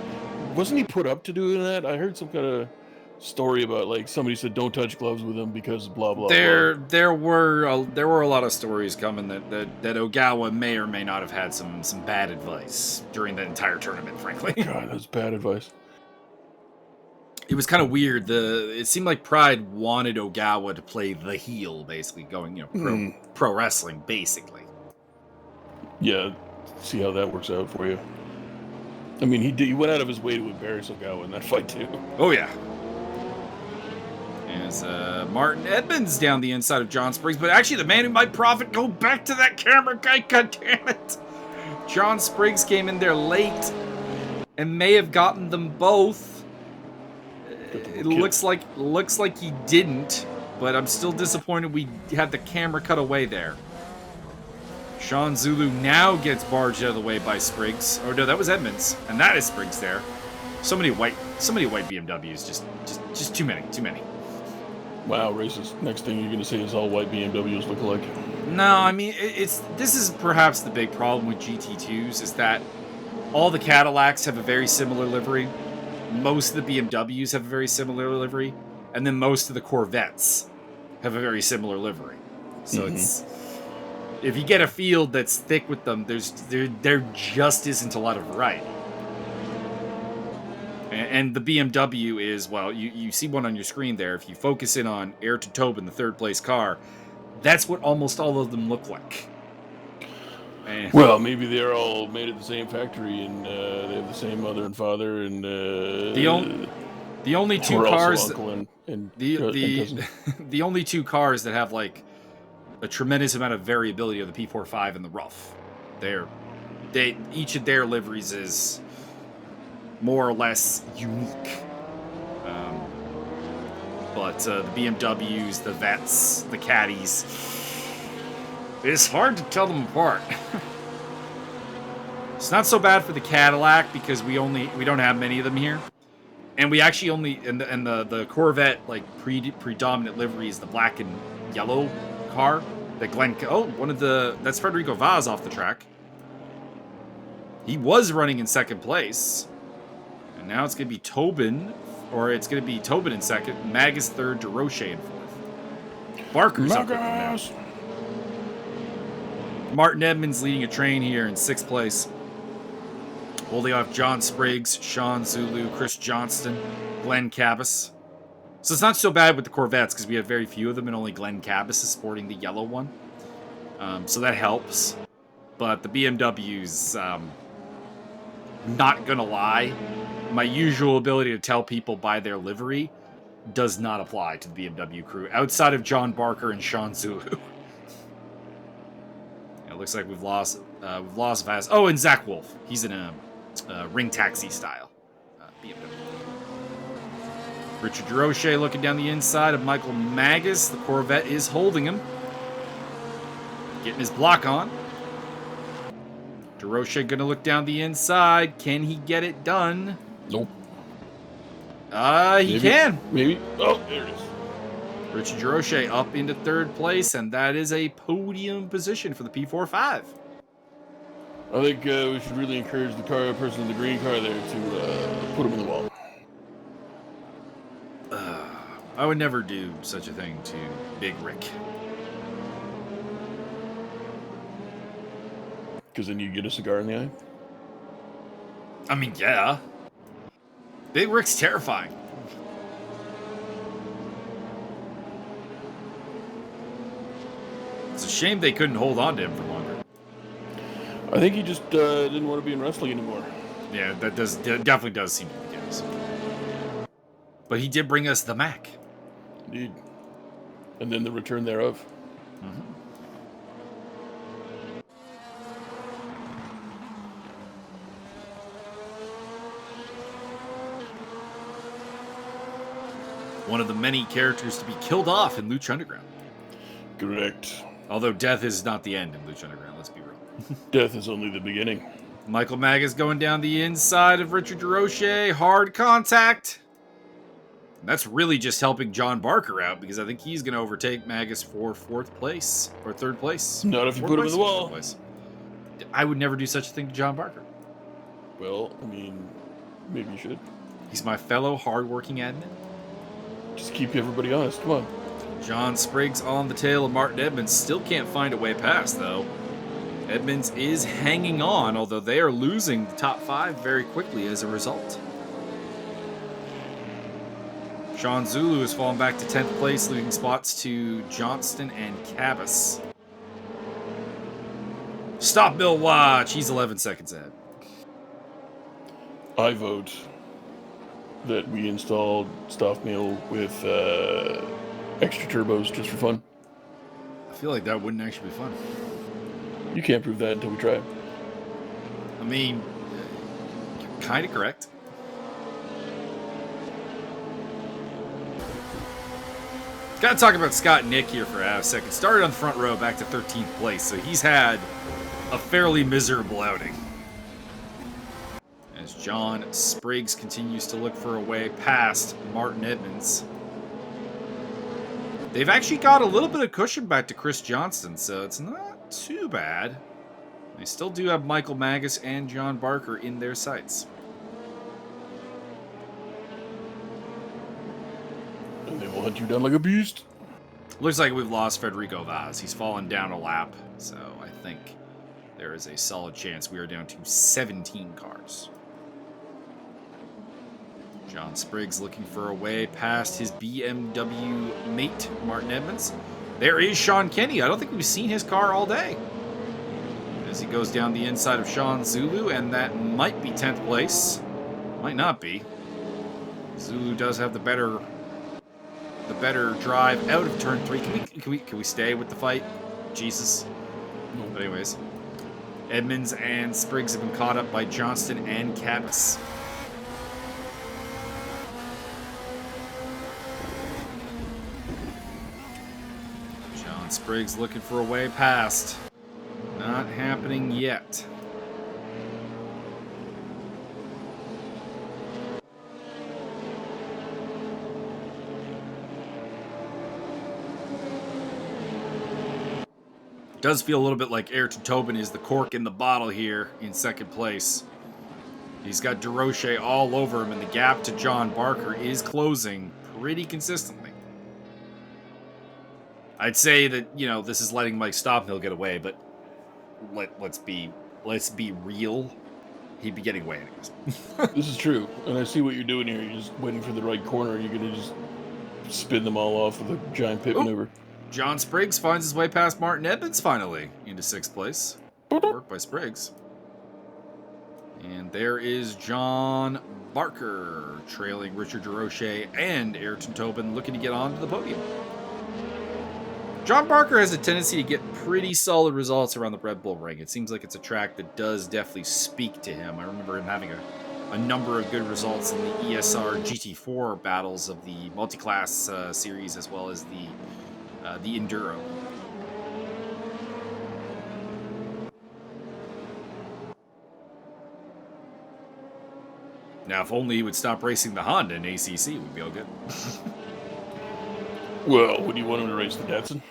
Speaker 1: Wasn't he put up to doing that? I heard some kind of story about like somebody said don't touch gloves with him because blah blah.
Speaker 2: There were a lot of stories coming that Ogawa may or may not have had some bad advice during that entire tournament. Frankly,
Speaker 1: God, that was bad advice.
Speaker 2: It was kind of weird. It seemed like Pride wanted Ogawa to play the heel, basically going pro wrestling, basically. Yeah,
Speaker 1: see how that works out for you. I mean, he went out of his way to embarrass Ogawa in that fight too.
Speaker 2: Oh yeah. As Martin Edmonds down the inside of John Spriggs, but actually the man who might profit, go back to that camera guy, god damn it. John Spriggs came in there late and may have gotten them both. It looks like he didn't, but I'm still disappointed we had the camera cut away there. Sean Zulu now gets barged out of the way by Spriggs. Oh no, that was Edmonds, and that is Spriggs there. So many white BMWs, just too many.
Speaker 1: Wow, racist. Next thing you're going to say is all white BMWs look alike.
Speaker 2: No, I mean, this is perhaps the big problem with GT2s, is that all the Cadillacs have a very similar livery, most of the BMWs have a very similar livery, and then most of the Corvettes have a very similar livery. So it's, if you get a field that's thick with them, there just isn't a lot of variety. And the BMW is, well, you see one on your screen there. If you focus in on Ayrton Tobin, the 3rd place car, that's what almost all of them look like. And
Speaker 1: well, maybe they're all made at the same factory, and they have the same mother and father, and
Speaker 2: the only two cars, the only two cars that have like a tremendous amount of variability are the P45 and the Rough. Each of their liveries is more or less unique. But the BMWs, the Vets, the Caddies, it's hard to tell them apart. It's not so bad for the Cadillac because we don't have many of them here. And we actually only, and the Corvette, like, predominant livery is the black and yellow car. That that's Federico Vaz off the track. He was running in 2nd place. And now it's going to be Tobin, or it's going to be Tobin in 2nd, Magus 3rd, DeRoche in 4th. Barker's up with them now.
Speaker 1: Marcus!
Speaker 2: Martin Edmonds leading a train here in 6th place. Holding off John Spriggs, Sean Zulu, Chris Johnston, Glenn Cabas. So it's not so bad with the Corvettes because we have very few of them and only Glenn Cabas is sporting the yellow one. So that helps. But the BMWs, not gonna lie, my usual ability to tell people by their livery does not apply to the BMW crew outside of John Barker and Sean Zulu. It looks like we've lost Vaz. Oh, and Zach Wolf. He's in a ring taxi style BMW. Richard DeRoche looking down the inside of Michael Magus. The Corvette is holding him. Getting his block on. DeRoche gonna look down the inside. Can he get it done?
Speaker 1: Nope.
Speaker 2: He can.
Speaker 1: Maybe. Oh, there it is.
Speaker 2: Richard DeRoche up into 3rd place, and that is a podium position for the P45.
Speaker 1: I think we should really encourage the person in the green car there to put him in the wall.
Speaker 2: I would never do such a thing to Big Rick.
Speaker 1: Because then you get a cigar in the eye?
Speaker 2: I mean, yeah. Big Rick's terrifying. It's a shame they couldn't hold on to him for longer.
Speaker 1: I think he just didn't want to be in wrestling anymore.
Speaker 2: Yeah, that definitely does seem to be the case. But he did bring us the Mac.
Speaker 1: Indeed. And then the return thereof.
Speaker 2: Mm-hmm. One of the many characters to be killed off in Lucha Underground.
Speaker 1: Correct.
Speaker 2: Although death is not the end in Lucha Underground, let's be real.
Speaker 1: Death is only the beginning.
Speaker 2: Michael Magus going down the inside of Richard DeRoche. Hard contact. That's really just helping John Barker out because I think he's going to overtake Magus for 4th place or 3rd place.
Speaker 1: Not if you put him in the wall.
Speaker 2: I would never do such a thing to John Barker.
Speaker 1: Well, I mean, maybe you should.
Speaker 2: He's my fellow hardworking admin.
Speaker 1: Just keep everybody honest. Come on.
Speaker 2: John Spriggs on the tail of Martin Edmonds. Still can't find a way past, though. Edmonds is hanging on, although they are losing the top 5 very quickly as a result. Sean Zulu has fallen back to 10th place, leaving spots to Johnston and Cabas. Stop Bill Watch. He's 11 seconds ahead.
Speaker 1: I vote that we installed Stuff Mill with extra turbos just for fun.
Speaker 2: I feel like that wouldn't actually be fun.
Speaker 1: You can't prove that until we try.
Speaker 2: I mean, you're kind of correct. Got to talk about Scott Nick here for a second. Started on the front row, back to 13th place, so he's had a fairly miserable outing. As John Spriggs continues to look for a way past Martin Edmonds. They've actually got a little bit of cushion back to Chris Johnston, so it's not too bad. They still do have Michael Magus and John Barker in their sights.
Speaker 1: And they will hunt you down like a beast.
Speaker 2: Looks like we've lost Federico Vaz. He's fallen down a lap, so I think there is a solid chance we are down to 17 cars. John Spriggs looking for a way past his BMW mate, Martin Edmonds. There is Sean Kenny. I don't think we've seen his car all day. As he goes down the inside of Sean Zulu, and that might be 10th place. Might not be. Zulu does have the better drive out of turn 3. Can we stay with the fight? Jesus. But anyways, Edmonds and Spriggs have been caught up by Johnston and Cabas. John Spriggs looking for a way past. Not happening yet. Does feel a little bit like Ayrton Tobin is the cork in the bottle here in 2nd place. He's got DeRoche all over him, and the gap to John Barker is closing pretty consistently. I'd say that, you know, this is letting Mike Stockmill get away, but let's be real. He'd be getting away anyways.
Speaker 1: This is true, and I see what you're doing here. You're just waiting for the right corner, and you're gonna just spin them all off with a giant pit maneuver.
Speaker 2: John Spriggs finds his way past Martin Edmonds finally into 6th place. Good work by Spriggs. And there is John Barker trailing Richard DeRoche and Ayrton Tobin, looking to get onto the podium. John Barker has a tendency to get pretty solid results around the Red Bull Ring. It seems like it's a track that does definitely speak to him. I remember him having a number of good results in the ESR GT4 battles of the multi-class series, as well as the Enduro. Now, if only he would stop racing the Honda in ACC, we'd be all good.
Speaker 1: Well, would you want him to race the Datsun?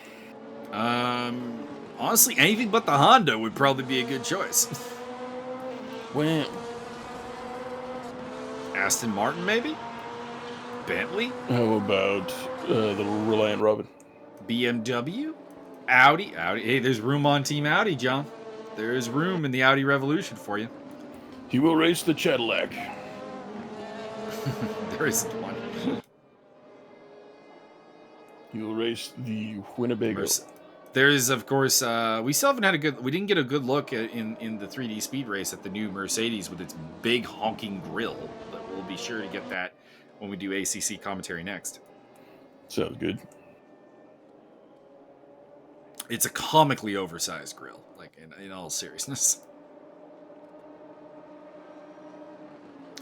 Speaker 2: Honestly, anything but the Honda would probably be a good choice.
Speaker 1: Well,
Speaker 2: Aston Martin, maybe? Bentley?
Speaker 1: how about the Reliant Robin?
Speaker 2: BMW? Audi? Hey, there's room on Team Audi, John. There's room in the Audi Revolution for you.
Speaker 1: He will race the Cadillac.
Speaker 2: There isn't one.
Speaker 1: He will race the Winnebago.
Speaker 2: There's, of course, we still haven't had we didn't get a good look in the 3D Speed Race at the new Mercedes with its big honking grille, but we'll be sure to get that when we do ACC commentary next.
Speaker 1: Sounds good.
Speaker 2: It's a comically oversized grille, like in all seriousness.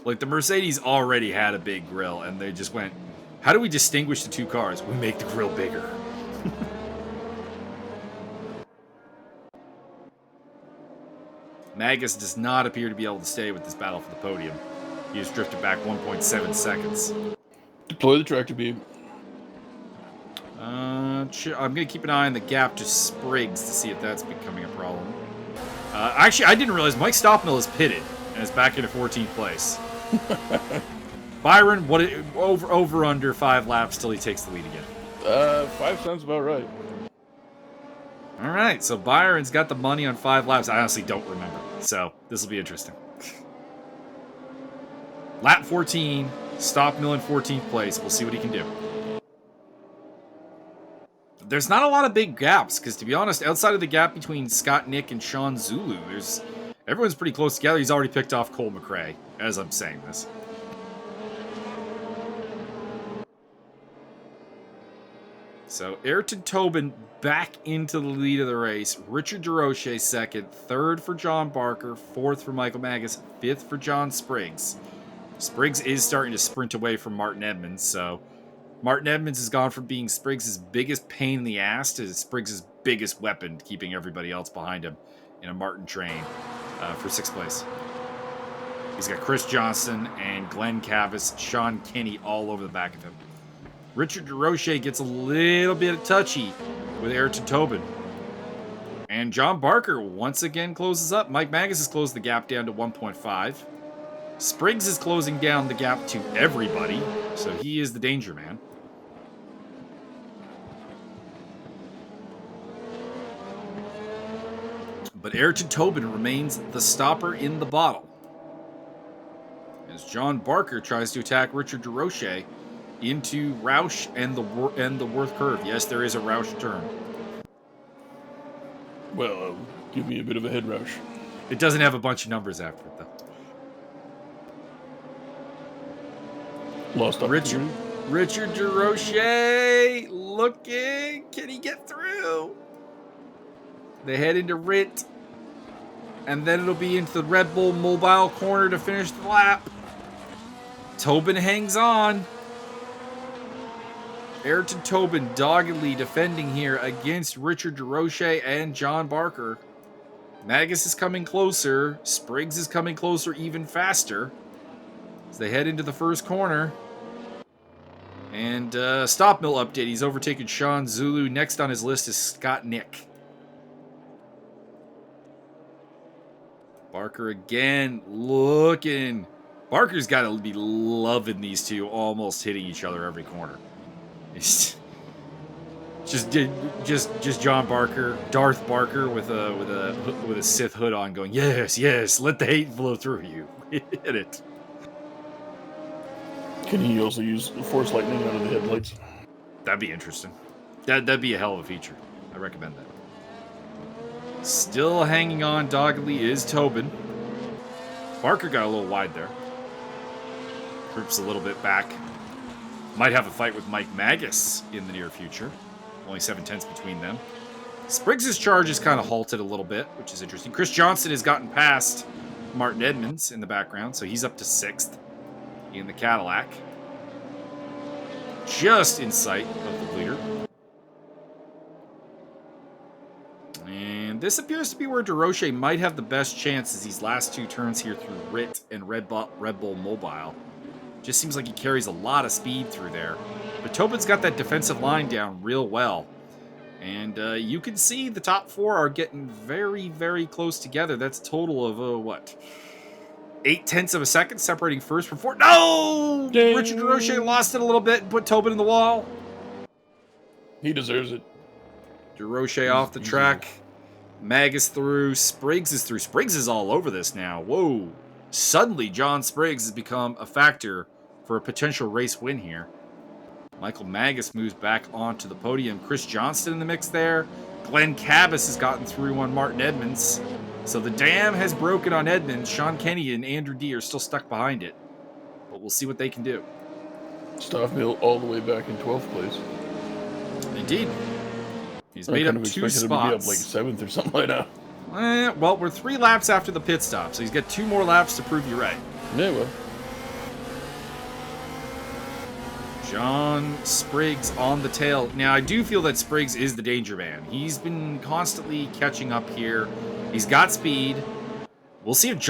Speaker 2: Like, the Mercedes already had a big grille, and they just went, how do we distinguish the two cars? We make the grille bigger. Magus does not appear to be able to stay with this battle for the podium. He has drifted back 1.7 seconds.
Speaker 1: Deploy the tractor beam.
Speaker 2: I'm going to keep an eye on the gap to Spriggs to see if that's becoming a problem. Actually, I didn't realize Mike Stockmill is pitted and is back into 14th place. Byron, over under 5 laps till he takes the lead again?
Speaker 1: 5 sounds about right.
Speaker 2: All right, so Byron's got the money on 5 laps. I honestly don't remember, so this will be interesting. Lap 14, Stockmill in 14th place. We'll see what he can do. There's not a lot of big gaps, because to be honest, outside of the gap between Scott Nick and Sean Zulu, everyone's pretty close together. He's already picked off Cole McRae, as I'm saying this. So Ayrton Tobin back into the lead of the race. Richard DeRoche second, third for John Barker, fourth for Michael Magus, fifth for John Spriggs. Spriggs is starting to sprint away from Martin Edmonds, so Martin Edmonds has gone from being Spriggs' biggest pain in the ass to Spriggs' biggest weapon, keeping everybody else behind him in a Martin train for 6th place. He's got Chris Johnson and Glenn Cavis, Sean Kinney all over the back of him. Richard DeRoche gets a little bit touchy with Ayrton Tobin. And John Barker once again closes up. Mike Magus has closed the gap down to 1.5. Spriggs is closing down the gap to everybody, so he is the danger man. But Ayrton Tobin remains the stopper in the bottle, as John Barker tries to attack Richard DeRoche into Roush and the Worth curve. Yes, there is a Roush turn.
Speaker 1: Well, give me a bit of a head rush.
Speaker 2: It doesn't have a bunch of numbers after it, though.
Speaker 1: Lost opportunity.
Speaker 2: Richard DeRoche looking. Can he get through? They head into Rit, and then it'll be into the Red Bull Mobile corner to finish the lap. Tobin hangs on. Ayrton Tobin doggedly defending here against Richard DeRoche and John Barker. Magus is coming closer. Spriggs is coming closer even faster as they head into the first corner. And stop mill update. He's overtaken Sean Zulu. Next on his list is Scott Nick. Barker again looking. Barker's got to be loving these two almost hitting each other every corner. It's Just John Barker, Darth Barker with a Sith hood on, going, yes, yes, let the hate flow through you. Hit it.
Speaker 1: Can he also use force lightning out of the headlights?
Speaker 2: That'd be interesting. That'd be a hell of a feature. I recommend that. Still hanging on doggedly is Tobin. Barker got a little wide there. Groups a little bit back. Might have a fight with Mike Magus in the near future. Only 7/10 between them. Spriggs' charge is kind of halted a little bit, which is interesting. Chris Johnston has gotten past Martin Edmonds in the background, so he's up to 6th in the Cadillac. Just in sight of the leader. And this appears to be where DeRoche might have the best chances these last 2 turns here through RIT and Red Bull Mobile. Just seems like he carries a lot of speed through there. But Tobin's got that defensive line down real well. And you can see the top 4 are getting very, very close together. That's a total of, what? 0.8 of a second separating first from 4th. No!
Speaker 1: Ding.
Speaker 2: Richard DeRoche lost it a little bit and put Tobin in the wall.
Speaker 1: He deserves it.
Speaker 2: DeRoche off the track. Magus through. Spriggs is through. Spriggs is all over this now. Whoa. Suddenly, John Spriggs has become a factor for a potential race win here. Michael Magus moves back onto the podium. Chris Johnston in the mix there. Glenn Cabas has gotten through on Martin Edmonds. So the dam has broken on Edmonds. Sean Kenny and Andrew D are still stuck behind it. But we'll see what they can do.
Speaker 1: Stoffmill all the way back in 12th place.
Speaker 2: Indeed. He's made up 2 spots.
Speaker 1: Him to be up like 7th or something like that.
Speaker 2: Well, we're 3 laps after the pit stop, so he's got 2 more laps to prove you right.
Speaker 1: Yeah, well.
Speaker 2: John Spriggs on the tail. Now, I do feel that Spriggs is the danger man. He's been constantly catching up here. He's got speed. We'll see if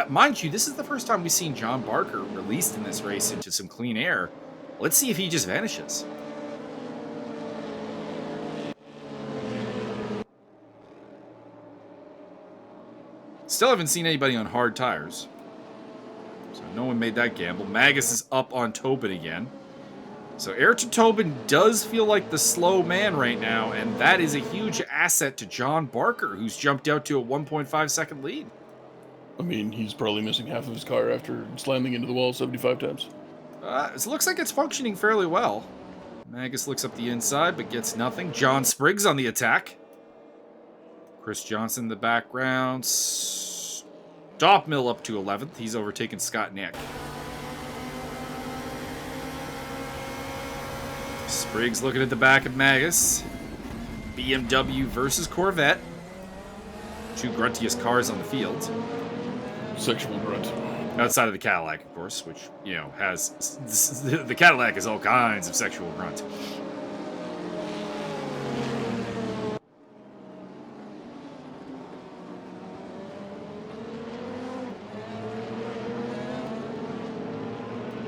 Speaker 2: mind you, this is the first time we've seen John Barker released in this race into some clean air. Let's see if he just vanishes. Still haven't seen anybody on hard tires. So no one made that gamble. Magus is up on Tobin again. So Ayrton Tobin does feel like the slow man right now, and that is a huge asset to John Barker, who's jumped out to a 1.5 second lead.
Speaker 1: I mean, he's probably missing half of his car after slamming into the wall 75 times.
Speaker 2: It looks like it's functioning fairly well. Magus looks up the inside, but gets nothing. John Spriggs on the attack. Chris Johnson in the background. Stoppmill up to 11th. He's overtaken Scott Nick. Spriggs looking at the back of Magus. BMW versus Corvette. 2 gruntiest cars on the field.
Speaker 1: Sexual grunt.
Speaker 2: Outside of the Cadillac, of course, which, you know, has... The Cadillac has all kinds of sexual grunt.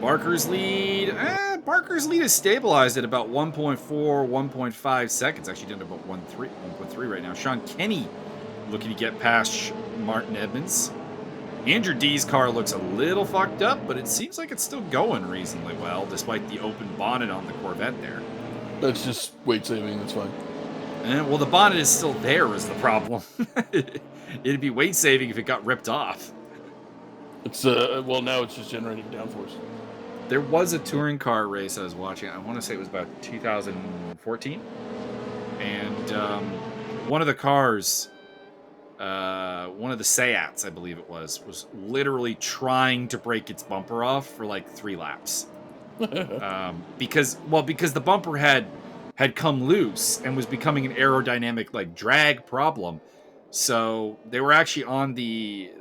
Speaker 2: Barker's lead... Barker's lead is stabilized at about 1.4, 1.5 seconds. Actually down to about 1.3 right now. Sean Kenny looking to get past Martin Edmonds. Andrew D's car looks a little fucked up, but it seems like it's still going reasonably well, despite the open bonnet on the Corvette there.
Speaker 1: That's just weight saving, that's fine.
Speaker 2: Well, the bonnet is still there is the problem. It'd be weight saving if it got ripped off.
Speaker 1: It's, well, now it's just generating downforce.
Speaker 2: There was a touring car race I was watching. I want to say it was about 2014. And one of the cars, one of the Seats, I believe it was literally trying to break its bumper off for like 3 laps. Because the bumper had come loose and was becoming an aerodynamic like drag problem. So they were actually on the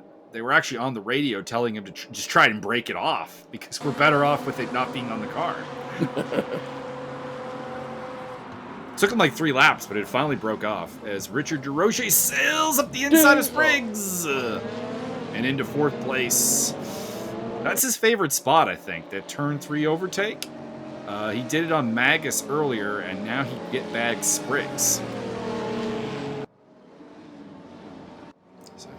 Speaker 2: radio telling him to just try and break it off because we're better off with it not being on the car. Took him like 3 laps, but it finally broke off as Richard DeRoche sails up the inside of Spriggs and into 4th place. That's his favorite spot, I think, that turn 3 overtake. He did it on Magus earlier, and now he get bagged Spriggs.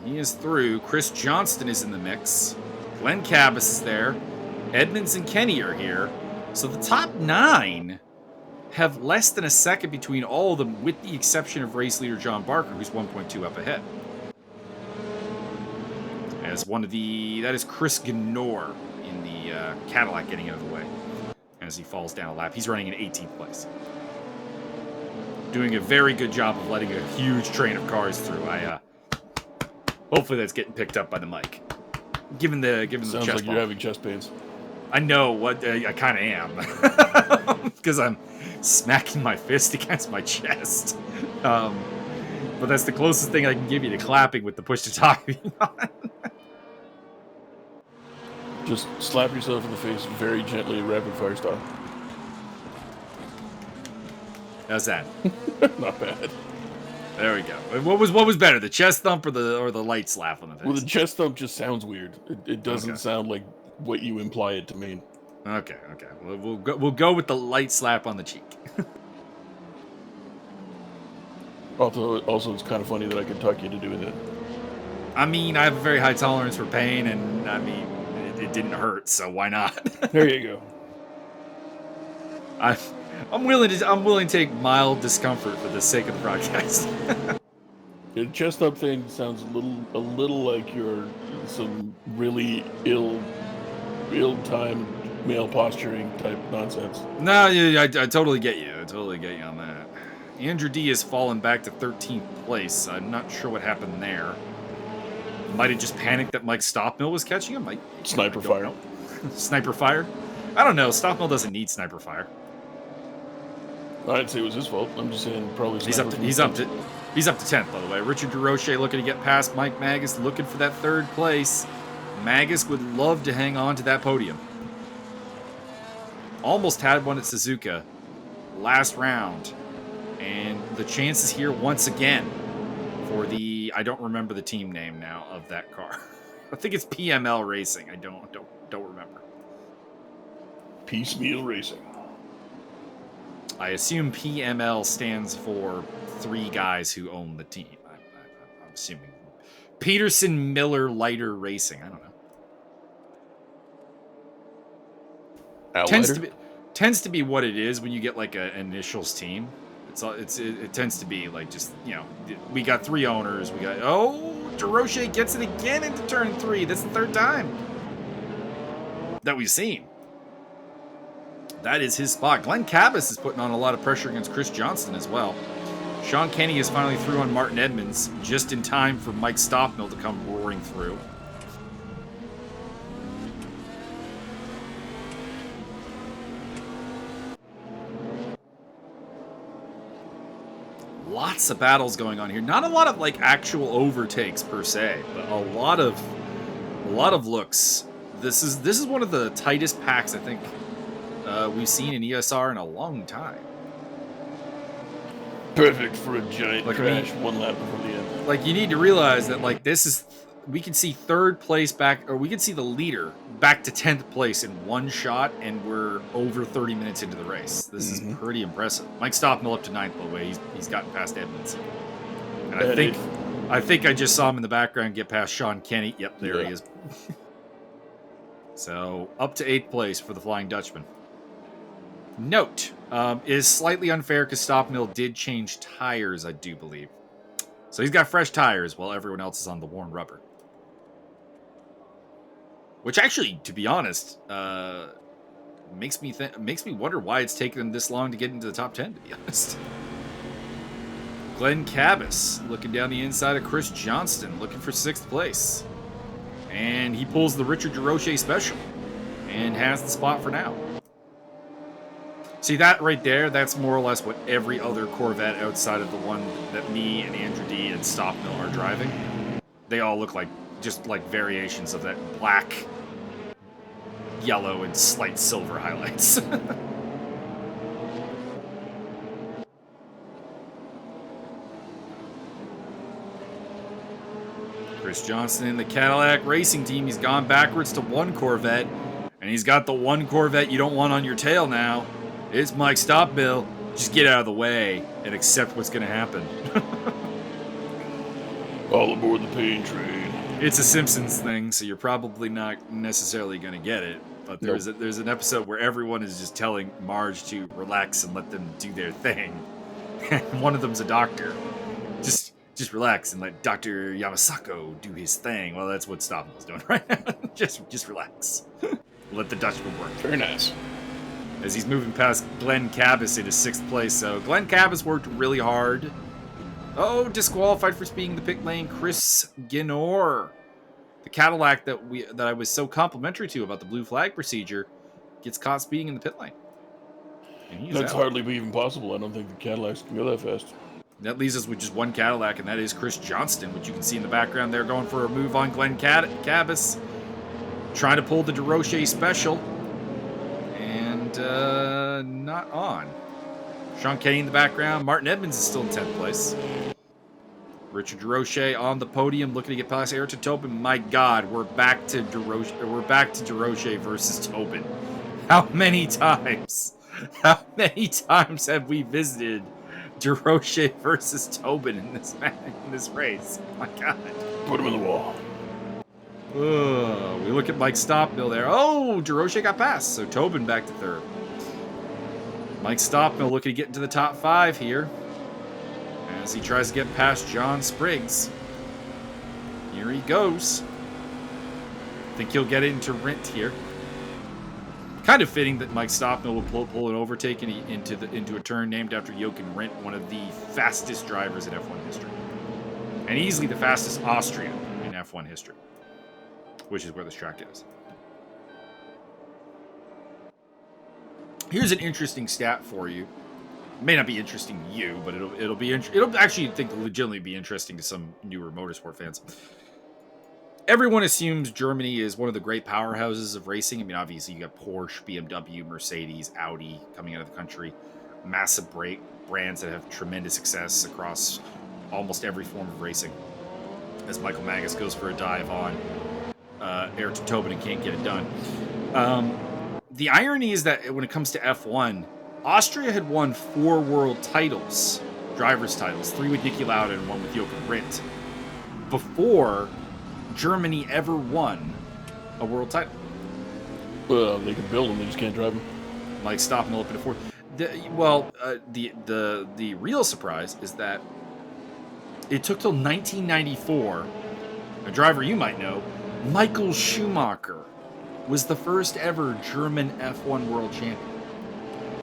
Speaker 2: He is through. Chris Johnston is in the mix. Glenn Cabas is there. Edmonds and Kenny are here. So the top 9 have less than a second between all of them, with the exception of race leader John Barker, who's 1.2 up ahead. As that is Chris Gnor in the Cadillac getting out of the way as he falls down a lap. He's running in 18th place. Doing a very good job of letting a huge train of cars through. Hopefully that's getting picked up by the mic. Given the
Speaker 1: Sounds
Speaker 2: chest
Speaker 1: like you're having chest pains.
Speaker 2: I know what I kind of am because I'm smacking my fist against my chest. But that's the closest thing I can give you to clapping with the push to talk being on.
Speaker 1: Just slap yourself in the face very gently, rapid fire style.
Speaker 2: How's that?
Speaker 1: Not bad.
Speaker 2: There we go. What was better, the chest thump or the light slap on the face?
Speaker 1: Well, the chest thump just sounds weird. It doesn't sound like what you imply it to mean.
Speaker 2: Okay. We'll go with the light slap on the cheek.
Speaker 1: Also, it's kind of funny that I could talk you into doing that.
Speaker 2: I mean, I have a very high tolerance for pain, and I mean, it didn't hurt, so why not?
Speaker 1: There you go.
Speaker 2: I'm willing to take mild discomfort for the sake of the broadcast.
Speaker 1: The chest up thing sounds a little like you're some really ill-timed male posturing type nonsense.
Speaker 2: No, I totally get you. I totally get you on that. Andrew D has fallen back to 13th place. I'm not sure what happened there. Might have just panicked that Mike Stoppmill was catching him.
Speaker 1: Sniper fire.
Speaker 2: Sniper fire? I don't know. Stoppmill doesn't need sniper fire.
Speaker 1: I didn't say it was his fault. I'm just saying probably.
Speaker 2: He's up to 10th, by the way. Richard DeRoche looking to get past Mike Magus, looking for that 3rd place. Magus would love to hang on to that podium. Almost had one at Suzuka last round. And the chances here once again for I don't remember the team name now of that car. I think it's PML Racing. I don't remember.
Speaker 1: Piecemeal Racing.
Speaker 2: I assume PML stands for 3 guys who own the team. I'm assuming. Peterson Miller Lighter Racing. I don't know. Tends to be what it is when you get like an initials team. It tends to be like just, we got 3 owners. DeRoche gets it again into turn 3. That's the 3rd time that we've seen. That is his spot. Glenn Cabas is putting on a lot of pressure against Chris Johnston as well. Sean Kenny is finally through on Martin Edmonds just in time for Mike Stoppmill to come roaring through. Lots of battles going on here. Not a lot of like actual overtakes per se, but a lot of looks. This is one of the tightest packs I think we've seen in ESR in a long time.
Speaker 1: Perfect for a giant crash 1 lap before the end.
Speaker 2: Like, you need to realize that like we can see 3rd place back, or we can see the leader back to 10th place in one shot, and we're over 30 minutes into the race. This is pretty impressive. Mike Stoppmill up to 9th, by the way. He's gotten past Edmonds. And I think I just saw him in the background get past Sean Kenny. Yep, there he is. So up to 8th place for the Flying Dutchman. Note, is slightly unfair because Stoppmill did change tires, I do believe. So he's got fresh tires while everyone else is on the worn rubber. Which actually, to be honest, makes me wonder why it's taken him this long to get into the top 10, to be honest. Glenn Cabas looking down the inside of Chris Johnston, looking for 6th place. And he pulls the Richard DeRoche special and has the spot for now. See that right there? That's more or less what every other Corvette outside of the one that me and Andrew D and Stoppmill are driving. They all look like just like variations of that black, yellow, and slight silver highlights. Chris Johnston in the Cadillac Racing Team. He's gone backwards to 1 Corvette, and he's got the 1 Corvette you don't want on your tail now. It's Mike Stoppmill. Just get out of the way and accept what's going to happen.
Speaker 1: All aboard the pain train.
Speaker 2: It's a Simpsons thing, so you're probably not necessarily going to get it. But there's an episode where everyone is just telling Marge to relax and let them do their thing. And one of them's a doctor. Just relax and let Dr. Yamasako do his thing. Well, that's what Stoppel's doing right now. just relax. Let the Dutchman work.
Speaker 1: Very nice.
Speaker 2: As he's moving past Glenn Cabas into 6th place. So Glenn Cabas worked really hard. Oh, disqualified for speeding the pit lane. Chris Ginor. The Cadillac that I was so complimentary to about the blue flag procedure gets caught speeding in the pit lane.
Speaker 1: That's hardly even possible. I don't think the Cadillacs can go that fast.
Speaker 2: That leaves us with just one Cadillac, and that is Chris Johnston, which you can see in the background there, going for a move on Glenn Cabas. Trying to pull the DeRoche special. And not on. Sean Kenny in the background. Martin Edmonds is still in 10th place. Richard DeRoche on the podium, looking to get past Ayrton Tobin. My God, we're back to DeRoche. We're back to DeRoche versus Tobin. How many times? How many times have we visited DeRoche versus Tobin in this race? My God.
Speaker 1: Put him in the wall.
Speaker 2: We look at Mike Stockmill there. Oh, DeRoche got past, so Tobin back to 3rd. Mike Stockmill looking to get into the top 5 here as he tries to get past John Spriggs. Here he goes. Think he'll get into Rint here. Kind of fitting that Mike Stockmill will pull an overtake into a turn named after Jochen Rindt, one of the fastest drivers in F1 history. And easily the fastest Austrian in F1 history, which is where this track is. Here's an interesting stat for you. It may not be interesting to you, but it'll actually legitimately be interesting to some newer motorsport fans. Everyone assumes Germany is one of the great powerhouses of racing. I mean, obviously, you got Porsche, BMW, Mercedes, Audi coming out of the country. Massive brands that have tremendous success across almost every form of racing. As Michael Magus goes for a dive on Ayrton Tobin and can't get it done. The irony is that when it comes to F1, Austria had won 4 world titles, driver's titles, 3 with Niki Lauda and 1 with Jochen Rindt, before Germany ever won a world title.
Speaker 1: Well, they can build them, they just can't drive them.
Speaker 2: Mike Stockmill up into 4th. The real surprise is that it took till 1994. A driver you might know, Michael Schumacher, was the first ever German F1 world champion.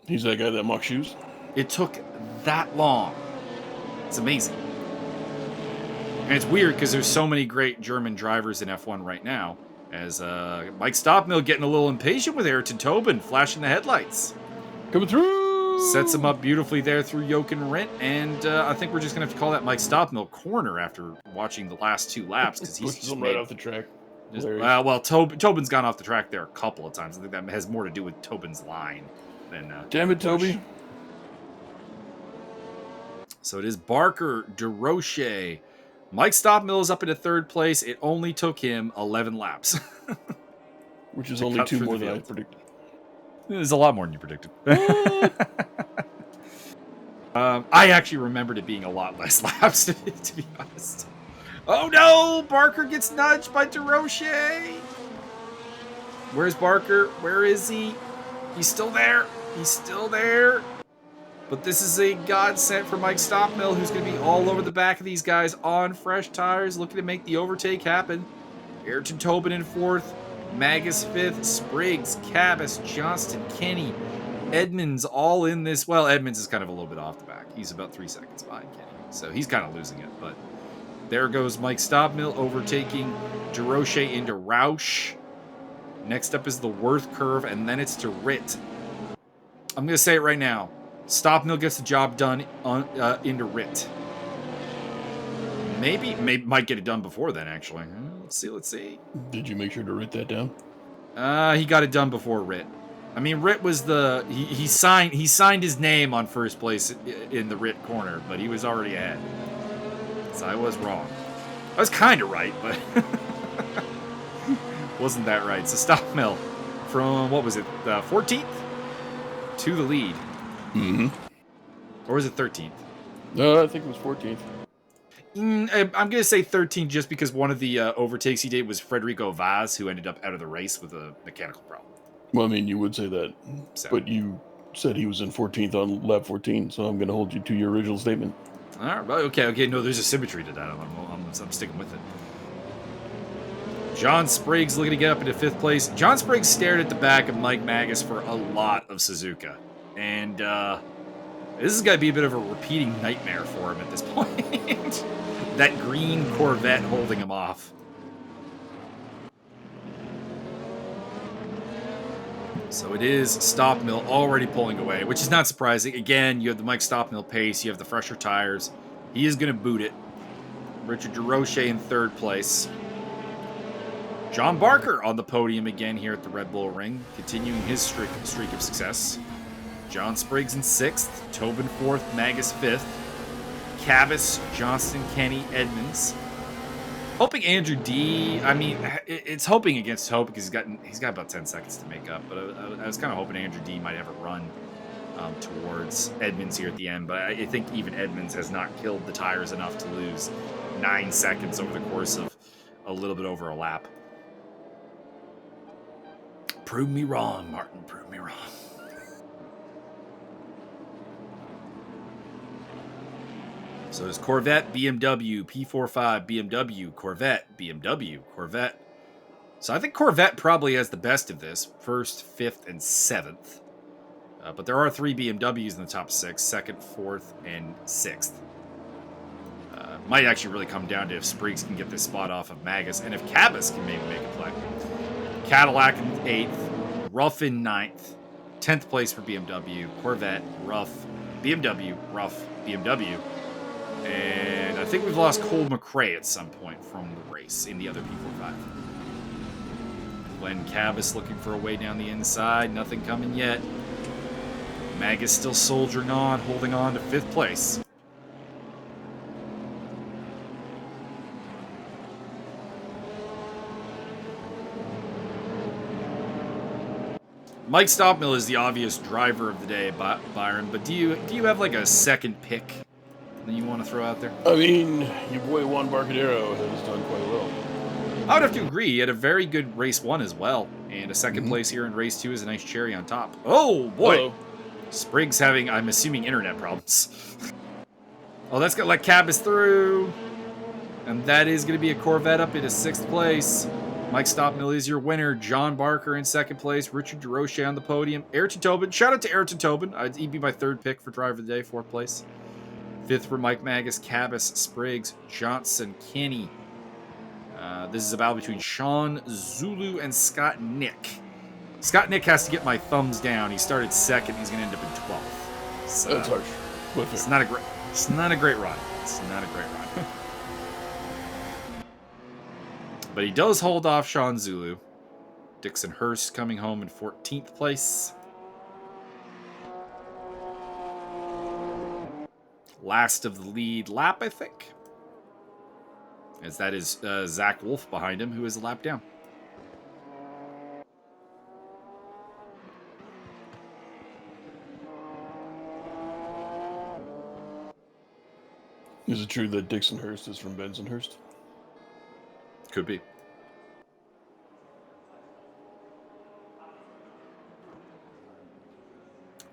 Speaker 1: He's that guy that muck shoes?
Speaker 2: It took that long. It's amazing. And it's weird because there's so many great German drivers in F1 right now. As Mike Stockmill getting a little impatient with Ayrton Tobin, flashing the headlights.
Speaker 1: Coming through!
Speaker 2: Sets him up beautifully there through Jochen Rindt. And I think we're just going to have to call that Mike Stockmill corner after watching the last 2 laps. Because he's
Speaker 1: just right off the track.
Speaker 2: Tobin's gone off the track there a couple of times. I think that has more to do with Tobin's line than
Speaker 1: damn it, Toby.
Speaker 2: So it is Barker, DeRoche. Mike Stockmill is up into 3rd place. It only took him 11 laps.
Speaker 1: Which is only 2 more than I predicted.
Speaker 2: There's a lot more than you predicted. I actually remembered it being a lot less laps, to be honest. Oh no! Barker gets nudged by DeRoche. Where's Barker? Where is he? He's still there. He's still there. But this is a godsend for Mike Stockmill, who's going to be all over the back of these guys on fresh tires, looking to make the overtake happen. Ayrton Tobin in 4th. Magus 5th. Spriggs, Cabas, Johnston, Kenny, Edmonds all in this. Well, Edmonds is kind of a little bit off the back. He's about 3 seconds behind Kenny. So he's kind of losing it, but there goes Mike Stockmill overtaking DeRoche into Roush. Next up is the Worth curve, and then it's to Rit. I'm going to say it right now. Stockmill gets the job done into Rit. Maybe might get it done before then, actually. Let's see.
Speaker 1: Did you make sure to write that down?
Speaker 2: He got it done before Rit. I mean, Rit was he signed his name on 1st place in the Rit corner, but he was already ahead. So I was wrong. I was kind of right, but wasn't that right. So Stockmill from, what was it, 14th to the lead.
Speaker 1: Mm-hmm.
Speaker 2: Or was it 13th?
Speaker 1: No, I think it was 14th.
Speaker 2: I'm going to say 13 just because one of the overtakes he did was Federico Vaz, who ended up out of the race with a mechanical problem.
Speaker 1: Well, I mean, you would say that,
Speaker 2: So,
Speaker 1: but you said he was in 14th on lap 14, so I'm going to hold you to your original statement.
Speaker 2: all right, okay. No, there's a symmetry to that. I'm sticking with it. John Spriggs looking to get up into 5th place. John Spriggs stared at the back of Mike Magus for a lot of Suzuka. And this is going to be a bit of a repeating nightmare for him at this point. That green Corvette holding him off. So it is Stockmill already pulling away, which is not surprising. Again, you have the Mike Stockmill pace. You have the fresher tires. He is going to boot it. Richard DeRoche in 3rd place. John Barker on the podium again here at the Red Bull Ring, continuing his streak of success. John Spriggs in 6th, Tobin 4th, Magus 5th, Cavus, Johnston, Kenny, Edmonds. Hoping Andrew D. I mean, it's hoping against hope because he's got about 10 seconds to make up. But I was kind of hoping Andrew D. might have a run towards Edmonds here at the end. But I think even Edmonds has not killed the tires enough to lose 9 seconds over the course of a little bit over a lap. Prove me wrong, Martin. Prove me wrong. So there's Corvette, BMW, P45, BMW, Corvette, BMW, Corvette. So I think Corvette probably has the best of this. 1st, 5th, and 7th. But there are 3 BMWs in the top 6. 2nd, 4th, and 6th. Might actually really come down to if Spriggs can get this spot off of Magus. And if Cabas can maybe make a play. Cadillac in 8th. Ruff in 9th. 10th place for BMW. Corvette, Ruff, BMW, Ruff, BMW. And I think we've lost Cole McRae at some point from the race in the other P45. Glenn Cabas looking for a way down the inside. Nothing coming yet. Magus still soldiering on, holding on to 5th place. Mike Stockmill is the obvious driver of the day, Byron. But do you have like a second pick that you want to throw out there?
Speaker 1: I mean, your boy Juan Barcadero has done quite well.
Speaker 2: I would have to agree. He had a very good race 1 as well. And a 2nd place here in race 2 is a nice cherry on top. Oh, boy.
Speaker 1: Hello.
Speaker 2: Spriggs having, I'm assuming, internet problems. Oh, that's going to let Cabas through. And that is going to be a Corvette up into 6th place. Mike Stockmill is your winner. John Barker in 2nd place. Richard DeRoche on the podium. Ayrton Tobin. Shout out to Ayrton Tobin. He'd be my 3rd pick for driver of the day. 4th place. 5th for Mike Magus. Cabas, Spriggs, Johnson, Kenny. This is a battle between Sean Zulu and Scott Nick. Scott Nick has to get my thumbs down. He started 2nd. He's going to end up in 12th. So
Speaker 1: That's harsh.
Speaker 2: it's not a great run. It's not a great run. But he does hold off Sean Zulu. Dixon Hurst coming home in 14th place. Last of the lead lap, I think. As that is Zach Wolf behind him, who is a lap down.
Speaker 1: Is it true that Dixon Hurst is from Bensonhurst?
Speaker 2: Could be.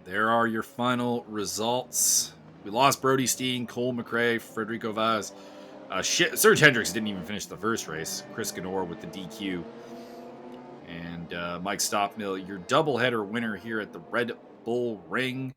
Speaker 2: There are your final results. We lost Brody Steen, Cole McRae, Federico Vaz. Serge Hendricks didn't even finish the first race. Chris Ganor with the DQ. And Mike Stockmill, your doubleheader winner here at the Red Bull Ring.